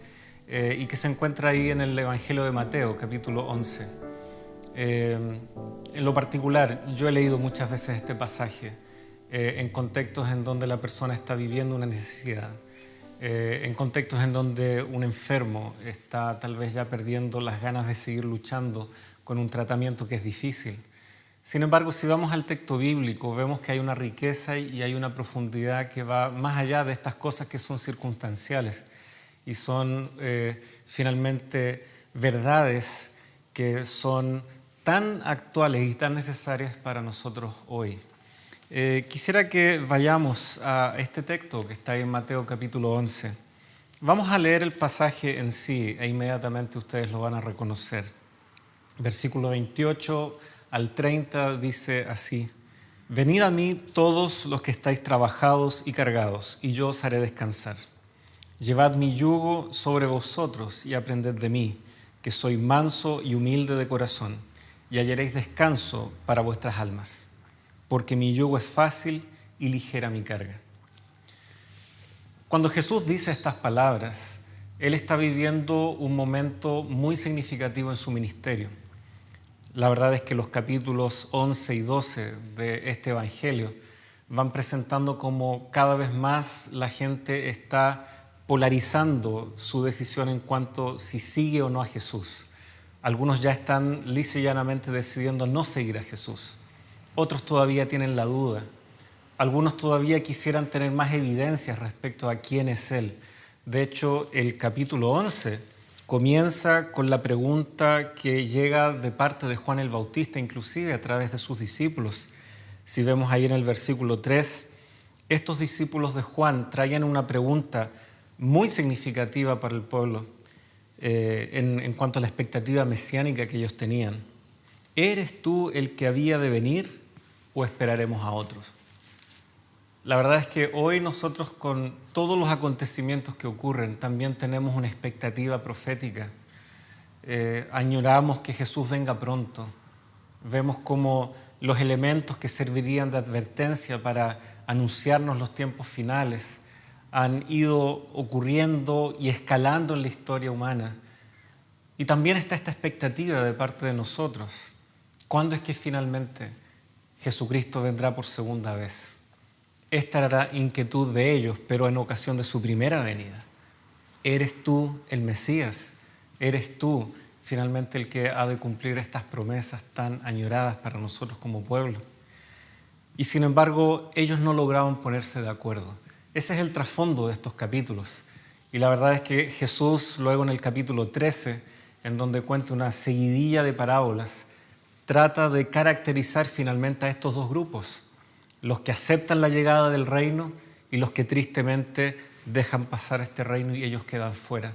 y que se encuentra ahí en el Evangelio de Mateo, capítulo 11. En lo particular, yo he leído muchas veces este pasaje en contextos en donde la persona está viviendo una necesidad, en contextos en donde un enfermo está tal vez ya perdiendo las ganas de seguir luchando con un tratamiento que es difícil. Sin embargo, si vamos al texto bíblico, vemos que hay una riqueza y hay una profundidad que va más allá de estas cosas que son circunstanciales y son finalmente verdades que son tan actuales y tan necesarias para nosotros hoy. Quisiera que vayamos a este texto que está ahí en Mateo capítulo 11. Vamos a leer el pasaje en sí e inmediatamente ustedes lo van a reconocer. Versículo 28 al 30 dice así: Venid a mí todos los que estáis trabajados y cargados, y yo os haré descansar. Llevad mi yugo sobre vosotros y aprended de mí, que soy manso y humilde de corazón, y hallaréis descanso para vuestras almas. Porque mi yugo es fácil y ligera mi carga. Cuando Jesús dice estas palabras, Él está viviendo un momento muy significativo en su ministerio. La verdad es que los capítulos 11 y 12 de este Evangelio van presentando cómo cada vez más la gente está polarizando su decisión en cuanto si sigue o no a Jesús. Algunos ya están lisa y llanamente decidiendo no seguir a Jesús. Otros todavía tienen la duda. Algunos todavía quisieran tener más evidencias respecto a quién es Él. De hecho, el capítulo 11 comienza con la pregunta que llega de parte de Juan el Bautista, inclusive a través de sus discípulos. Si vemos ahí en el versículo 3, estos discípulos de Juan traían una pregunta muy significativa para el pueblo en cuanto a la expectativa mesiánica que ellos tenían. ¿Eres tú el que había de venir o esperaremos a otros? La verdad es que hoy nosotros, con todos los acontecimientos que ocurren, también tenemos una expectativa profética. Añoramos que Jesús venga pronto. Vemos cómo los elementos que servirían de advertencia para anunciarnos los tiempos finales han ido ocurriendo y escalando en la historia humana. Y también está esta expectativa de parte de nosotros. ¿Cuándo es que finalmente Jesucristo vendrá por segunda vez? Esta era la inquietud de ellos, pero en ocasión de su primera venida. ¿Eres tú el Mesías? ¿Eres tú finalmente el que ha de cumplir estas promesas tan añoradas para nosotros como pueblo? Y sin embargo, ellos no lograban ponerse de acuerdo. Ese es el trasfondo de estos capítulos. Y la verdad es que Jesús, luego en el capítulo 13, en donde cuenta una seguidilla de parábolas, trata de caracterizar finalmente a estos dos grupos, los que aceptan la llegada del reino y los que tristemente dejan pasar este reino y ellos quedan fuera.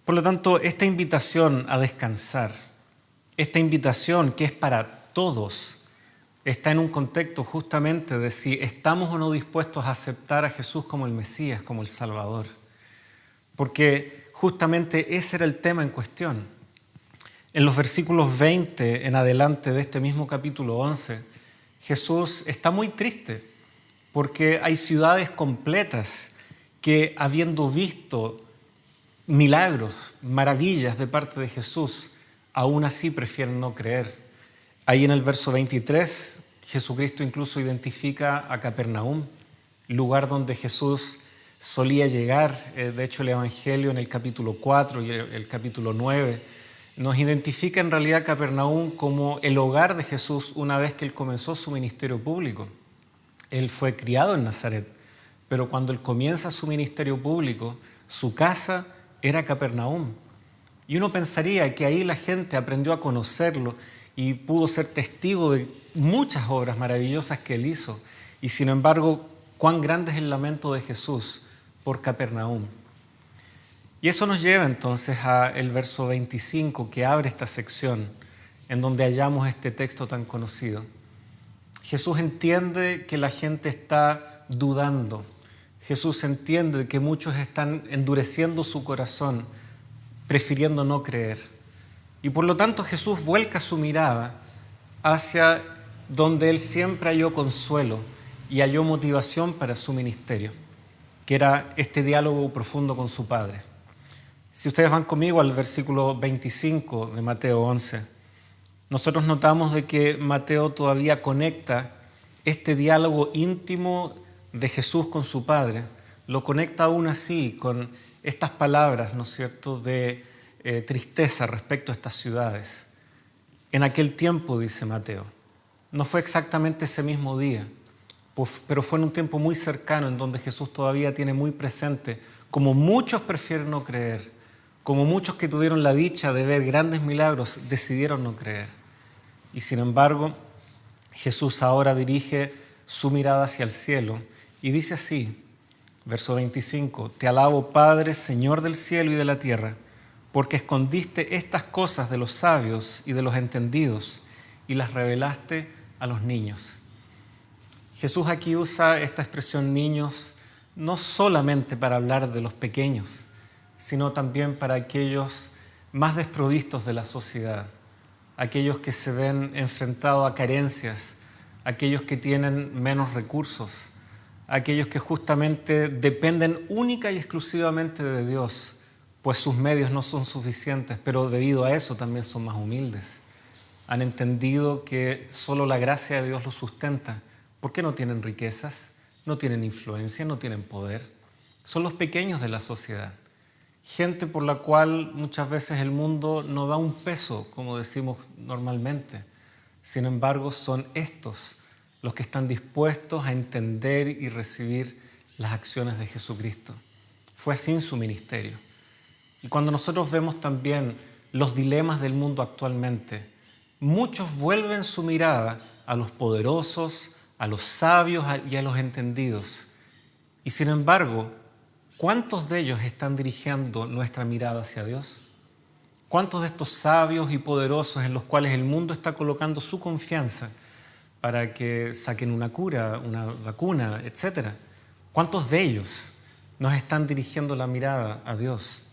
Por lo tanto, esta invitación a descansar, esta invitación que es para todos, está en un contexto justamente de si estamos o no dispuestos a aceptar a Jesús como el Mesías, como el Salvador. Porque justamente ese era el tema en cuestión. En los versículos 20 en adelante de este mismo capítulo 11, Jesús está muy triste porque hay ciudades completas que, habiendo visto milagros, maravillas de parte de Jesús, aún así prefieren no creer. Ahí en el verso 23, Jesucristo incluso identifica a Capernaum, lugar donde Jesús solía llegar. De hecho, el Evangelio en el capítulo 4 y el capítulo 9 nos identifica en realidad Capernaum como el hogar de Jesús una vez que Él comenzó su ministerio público. Él fue criado en Nazaret, pero cuando Él comienza su ministerio público, su casa era Capernaum. Y uno pensaría que ahí la gente aprendió a conocerlo y pudo ser testigo de muchas obras maravillosas que Él hizo. Y sin embargo, cuán grande es el lamento de Jesús por Capernaum. Y eso nos lleva entonces al verso 25, que abre esta sección, en donde hallamos este texto tan conocido. Jesús entiende que la gente está dudando. Jesús entiende que muchos están endureciendo su corazón, prefiriendo no creer. Y por lo tanto Jesús vuelca su mirada hacia donde Él siempre halló consuelo y halló motivación para su ministerio, que era este diálogo profundo con su Padre. Si ustedes van conmigo al versículo 25 de Mateo 11, nosotros notamos de que Mateo todavía conecta este diálogo íntimo de Jesús con su Padre, lo conecta aún así con estas palabras, ¿no es cierto?, de tristeza respecto a estas ciudades. En aquel tiempo, dice Mateo, no fue exactamente ese mismo día, pero fue en un tiempo muy cercano en donde Jesús todavía tiene muy presente, como muchos prefieren no creer, como muchos que tuvieron la dicha de ver grandes milagros decidieron no creer. Y sin embargo, Jesús ahora dirige su mirada hacia el cielo y dice así, verso 25, «Te alabo, Padre, Señor del cielo y de la tierra, porque escondiste estas cosas de los sabios y de los entendidos y las revelaste a los niños». Jesús aquí usa esta expresión niños no solamente para hablar de los pequeños, sino también para aquellos más desprovistos de la sociedad, aquellos que se ven enfrentados a carencias, aquellos que tienen menos recursos, aquellos que justamente dependen única y exclusivamente de Dios, pues sus medios no son suficientes, pero debido a eso también son más humildes. Han entendido que solo la gracia de Dios los sustenta. ¿Por qué no tienen riquezas? No tienen influencia, no tienen poder. Son los pequeños de la sociedad. Gente por la cual muchas veces el mundo no da un peso, como decimos normalmente. Sin embargo, son estos los que están dispuestos a entender y recibir las acciones de Jesucristo. Fue así en su ministerio. Y cuando nosotros vemos también los dilemas del mundo actualmente, muchos vuelven su mirada a los poderosos, a los sabios y a los entendidos. Y sin embargo, ¿cuántos de ellos están dirigiendo nuestra mirada hacia Dios? ¿Cuántos de estos sabios y poderosos en los cuales el mundo está colocando su confianza para que saquen una cura, una vacuna, etcétera? ¿Cuántos de ellos nos están dirigiendo la mirada a Dios?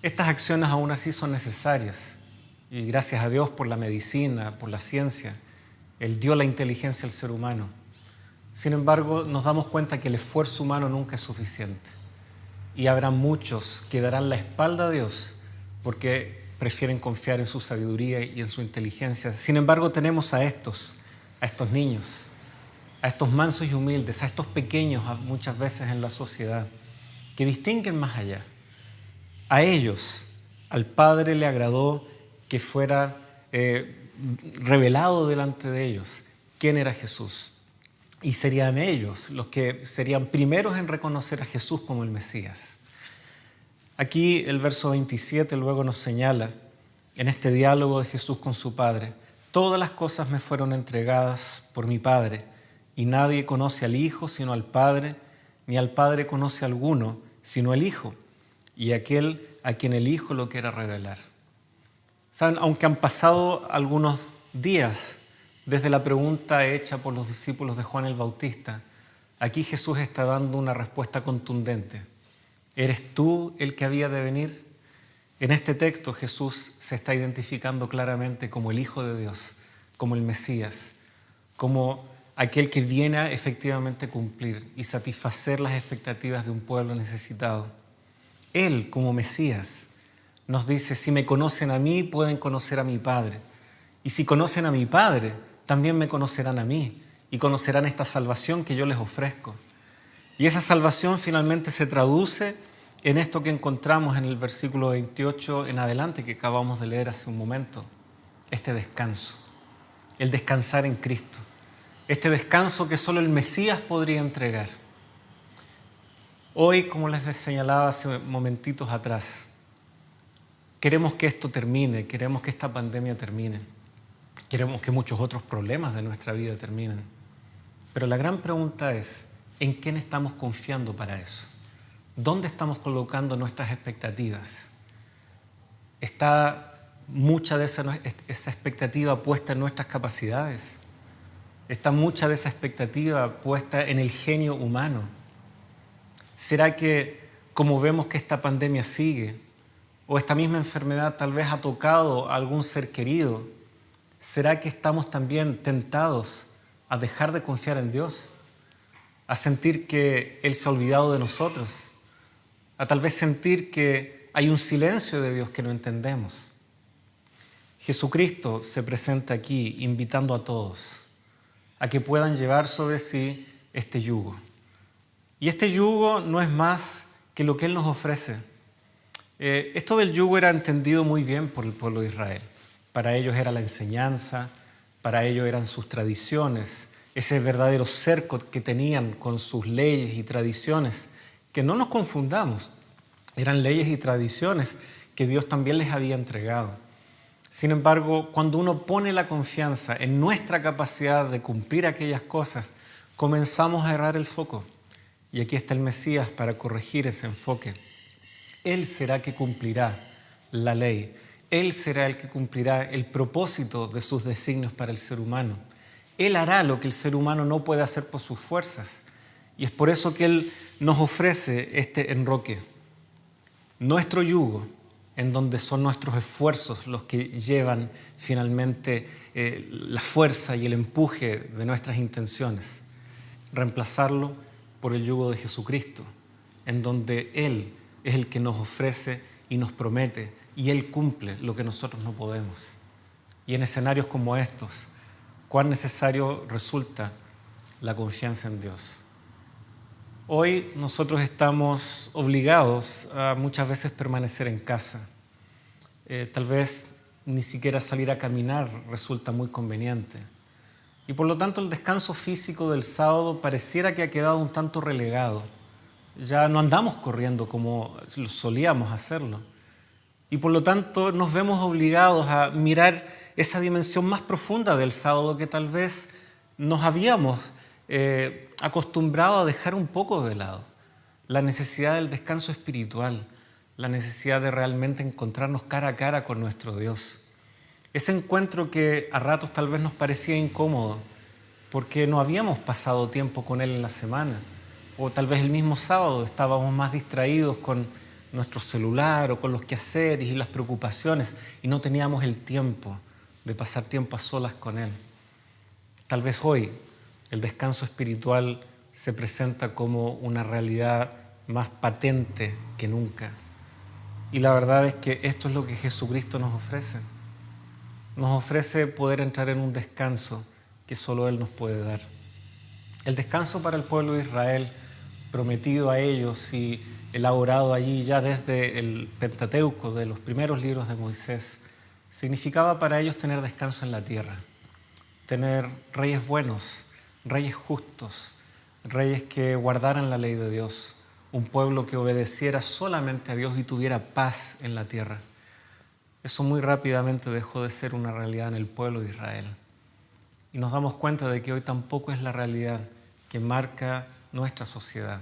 Estas acciones aún así son necesarias y gracias a Dios por la medicina, por la ciencia. Él dio la inteligencia al ser humano. Sin embargo, nos damos cuenta que el esfuerzo humano nunca es suficiente. Y habrá muchos que darán la espalda a Dios porque prefieren confiar en su sabiduría y en su inteligencia. Sin embargo, tenemos a estos niños, a estos mansos y humildes, a estos pequeños muchas veces en la sociedad, que distinguen más allá. A ellos, al Padre le agradó que fuera revelado delante de ellos quién era Jesús. Y serían ellos los que serían primeros en reconocer a Jesús como el Mesías. Aquí el verso 27 luego nos señala, en este diálogo de Jesús con su Padre, todas las cosas me fueron entregadas por mi Padre, y nadie conoce al Hijo sino al Padre, ni al Padre conoce a alguno sino el Hijo, y aquel a quien el Hijo lo quiera revelar. ¿Saben? Aunque han pasado algunos días desde la pregunta hecha por los discípulos de Juan el Bautista, aquí Jesús está dando una respuesta contundente. ¿Eres tú el que había de venir? En este texto Jesús se está identificando claramente como el Hijo de Dios, como el Mesías, como aquel que viene a efectivamente cumplir y satisfacer las expectativas de un pueblo necesitado. Él, como Mesías, nos dice, si me conocen a mí, pueden conocer a mi Padre. Y si conocen a mi Padre, también me conocerán a mí y conocerán esta salvación que yo les ofrezco. Y esa salvación finalmente se traduce en esto que encontramos en el versículo 28 en adelante, que acabamos de leer hace un momento, este descanso, el descansar en Cristo, este descanso que solo el Mesías podría entregar. Hoy, como les señalaba hace momentitos atrás, queremos que esto termine, queremos que esta pandemia termine, queremos que muchos otros problemas de nuestra vida terminen. Pero la gran pregunta es, ¿en quién estamos confiando para eso? ¿Dónde estamos colocando nuestras expectativas? ¿Está mucha de esa expectativa puesta en nuestras capacidades? ¿Está mucha de esa expectativa puesta en el genio humano? ¿Será que, como vemos que esta pandemia sigue, o esta misma enfermedad tal vez ha tocado a algún ser querido, será que estamos también tentados a dejar de confiar en Dios? A sentir que Él se ha olvidado de nosotros, a tal vez sentir que hay un silencio de Dios que no entendemos. Jesucristo se presenta aquí invitando a todos a que puedan llevar sobre sí este yugo. Y este yugo no es más que lo que Él nos ofrece. Esto del yugo era entendido muy bien por el pueblo de Israel. Para ellos era la enseñanza, para ellos eran sus tradiciones, ese verdadero cerco que tenían con sus leyes y tradiciones, que no nos confundamos, eran leyes y tradiciones que Dios también les había entregado. Sin embargo, cuando uno pone la confianza en nuestra capacidad de cumplir aquellas cosas, comenzamos a errar el foco. Y aquí está el Mesías para corregir ese enfoque. Él será que cumplirá la ley. Él será el que cumplirá el propósito de sus designios para el ser humano. Él hará lo que el ser humano no puede hacer por sus fuerzas. Y es por eso que Él nos ofrece este enroque. Nuestro yugo, en donde son nuestros esfuerzos los que llevan finalmente la fuerza y el empuje de nuestras intenciones. Reemplazarlo por el yugo de Jesucristo, en donde Él es el que nos ofrece y nos promete, y Él cumple lo que nosotros no podemos. Y en escenarios como estos, cuán necesario resulta la confianza en Dios. Hoy nosotros estamos obligados a muchas veces permanecer en casa. Tal vez ni siquiera salir a caminar resulta muy conveniente. Y por lo tanto el descanso físico del sábado pareciera que ha quedado un tanto relegado. Ya no andamos corriendo como solíamos hacerlo. Y por lo tanto nos vemos obligados a mirar esa dimensión más profunda del sábado que tal vez nos habíamos acostumbrado a dejar un poco de lado. La necesidad del descanso espiritual, la necesidad de realmente encontrarnos cara a cara con nuestro Dios. Ese encuentro que a ratos tal vez nos parecía incómodo porque no habíamos pasado tiempo con Él en la semana, o tal vez el mismo sábado estábamos más distraídos con nuestro celular o con los quehaceres y las preocupaciones y no teníamos el tiempo de pasar tiempo a solas con Él. Tal vez hoy el descanso espiritual se presenta como una realidad más patente que nunca. Y la verdad es que esto es lo que Jesucristo nos ofrece. Nos ofrece poder entrar en un descanso que solo Él nos puede dar. El descanso para el pueblo de Israel, prometido a ellos y elaborado allí ya desde el Pentateuco, de los primeros libros de Moisés, significaba para ellos tener descanso en la tierra, tener reyes buenos, reyes justos, reyes que guardaran la ley de Dios, un pueblo que obedeciera solamente a Dios y tuviera paz en la tierra. Eso muy rápidamente dejó de ser una realidad en el pueblo de Israel. Y nos damos cuenta de que hoy tampoco es la realidad que marca nuestra sociedad.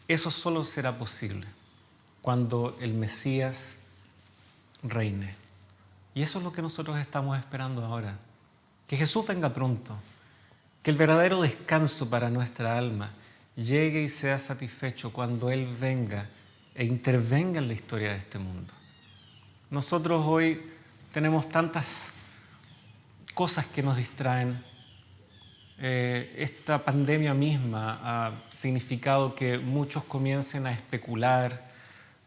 Eso solo será posible cuando el Mesías reine. Y eso es lo que nosotros estamos esperando ahora. Que Jesús venga pronto. Que el verdadero descanso para nuestra alma llegue y sea satisfecho cuando Él venga e intervenga en la historia de este mundo. Nosotros hoy tenemos tantas cosas que nos distraen. Esta pandemia misma ha significado que muchos comiencen a especular,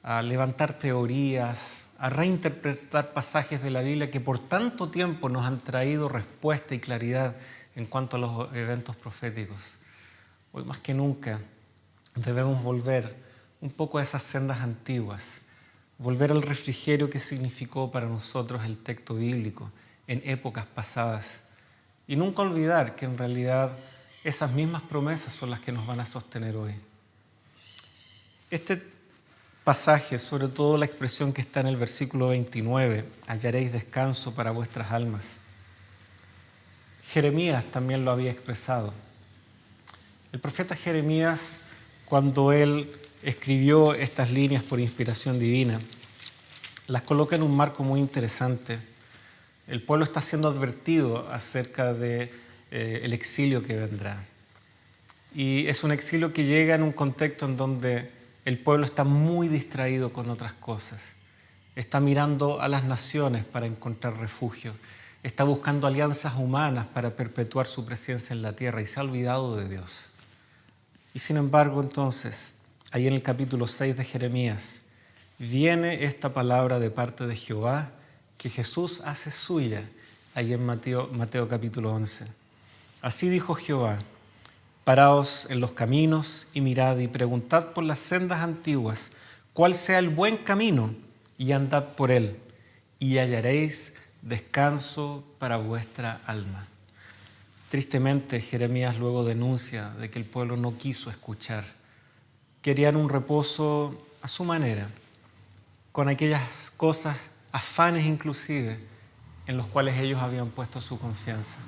a levantar teorías, a reinterpretar pasajes de la Biblia que por tanto tiempo nos han traído respuesta y claridad en cuanto a los eventos proféticos. Hoy más que nunca debemos volver un poco a esas sendas antiguas, volver al refrigerio que significó para nosotros el texto bíblico en épocas pasadas y nunca olvidar que en realidad esas mismas promesas son las que nos van a sostener hoy. Este pasaje, sobre todo la expresión que está en el versículo 29, hallaréis descanso para vuestras almas. Jeremías también lo había expresado. El profeta Jeremías, cuando él escribió estas líneas por inspiración divina, las coloca en un marco muy interesante. El pueblo está siendo advertido acerca del exilio que vendrá. Y es un exilio que llega en un contexto en donde el pueblo está muy distraído con otras cosas. Está mirando a las naciones para encontrar refugio. Está buscando alianzas humanas para perpetuar su presencia en la tierra y se ha olvidado de Dios. Y sin embargo, entonces, ahí en el capítulo 6 de Jeremías, viene esta palabra de parte de Jehová que Jesús hace suya, ahí en Mateo capítulo 11. Así dijo Jehová: paraos en los caminos y mirad y preguntad por las sendas antiguas cuál sea el buen camino y andad por él y hallaréis descanso para vuestra alma. Tristemente, Jeremías luego denuncia de que el pueblo no quiso escuchar. Querían un reposo a su manera, con aquellas cosas, afanes inclusive, en los cuales ellos habían puesto su confianza.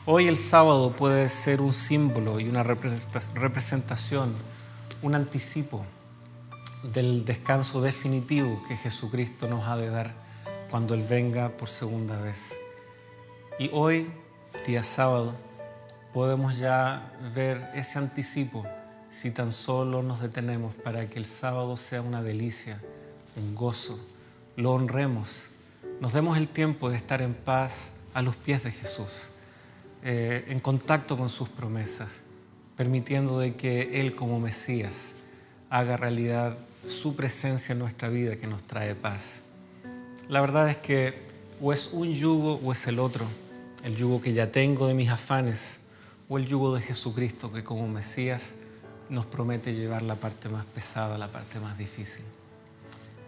Hoy el sábado puede ser un símbolo y una representación, un anticipo del descanso definitivo que Jesucristo nos ha de dar cuando Él venga por segunda vez. Y hoy, día sábado, podemos ya ver ese anticipo si tan solo nos detenemos para que el sábado sea una delicia, un gozo, lo honremos, nos demos el tiempo de estar en paz a los pies de Jesús, en contacto con sus promesas, permitiendo de que Él como Mesías haga realidad su presencia en nuestra vida que nos trae paz. La verdad es que o es un yugo o es el otro, el yugo que ya tengo de mis afanes o el yugo de Jesucristo que como Mesías nos promete llevar la parte más pesada, la parte más difícil.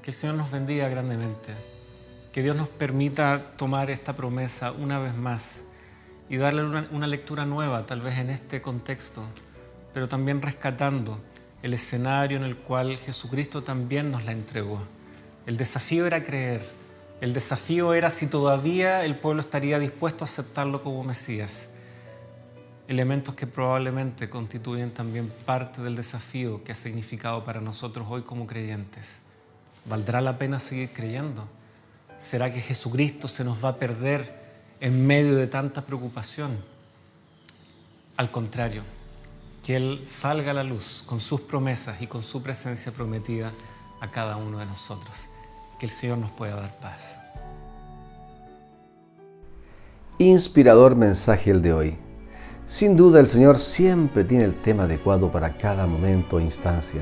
Que el Señor nos bendiga grandemente, que Dios nos permita tomar esta promesa una vez más y darle una lectura nueva, tal vez en este contexto, pero también rescatando el escenario en el cual Jesucristo también nos la entregó. El desafío era creer, el desafío era si todavía el pueblo estaría dispuesto a aceptarlo como Mesías. Elementos que probablemente constituyen también parte del desafío que ha significado para nosotros hoy como creyentes. ¿Valdrá la pena seguir creyendo? ¿Será que Jesucristo se nos va a perder en medio de tanta preocupación? Al contrario, que Él salga a la luz con sus promesas y con su presencia prometida a cada uno de nosotros. Que el Señor nos pueda dar paz. Inspirador mensaje el de hoy. Sin duda el Señor siempre tiene el tema adecuado para cada momento e instancia.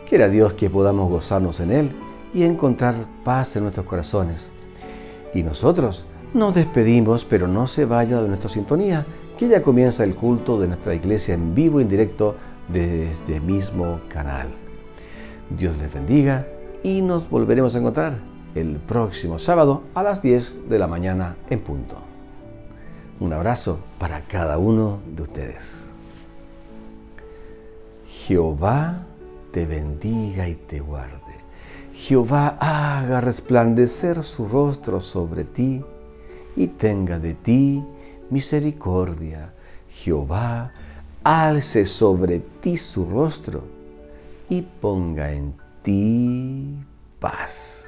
Quiera Dios que podamos gozarnos en Él y encontrar paz en nuestros corazones. Y nosotros nos despedimos, pero no se vaya de nuestra sintonía, que ya comienza el culto de nuestra iglesia en vivo y en directo desde este mismo canal. Dios les bendiga y nos volveremos a encontrar el próximo sábado a las 10 de la mañana en punto. Un abrazo para cada uno de ustedes. Jehová te bendiga y te guarde. Jehová haga resplandecer su rostro sobre ti y tenga de ti misericordia. Jehová alce sobre ti su rostro y ponga en ti paz.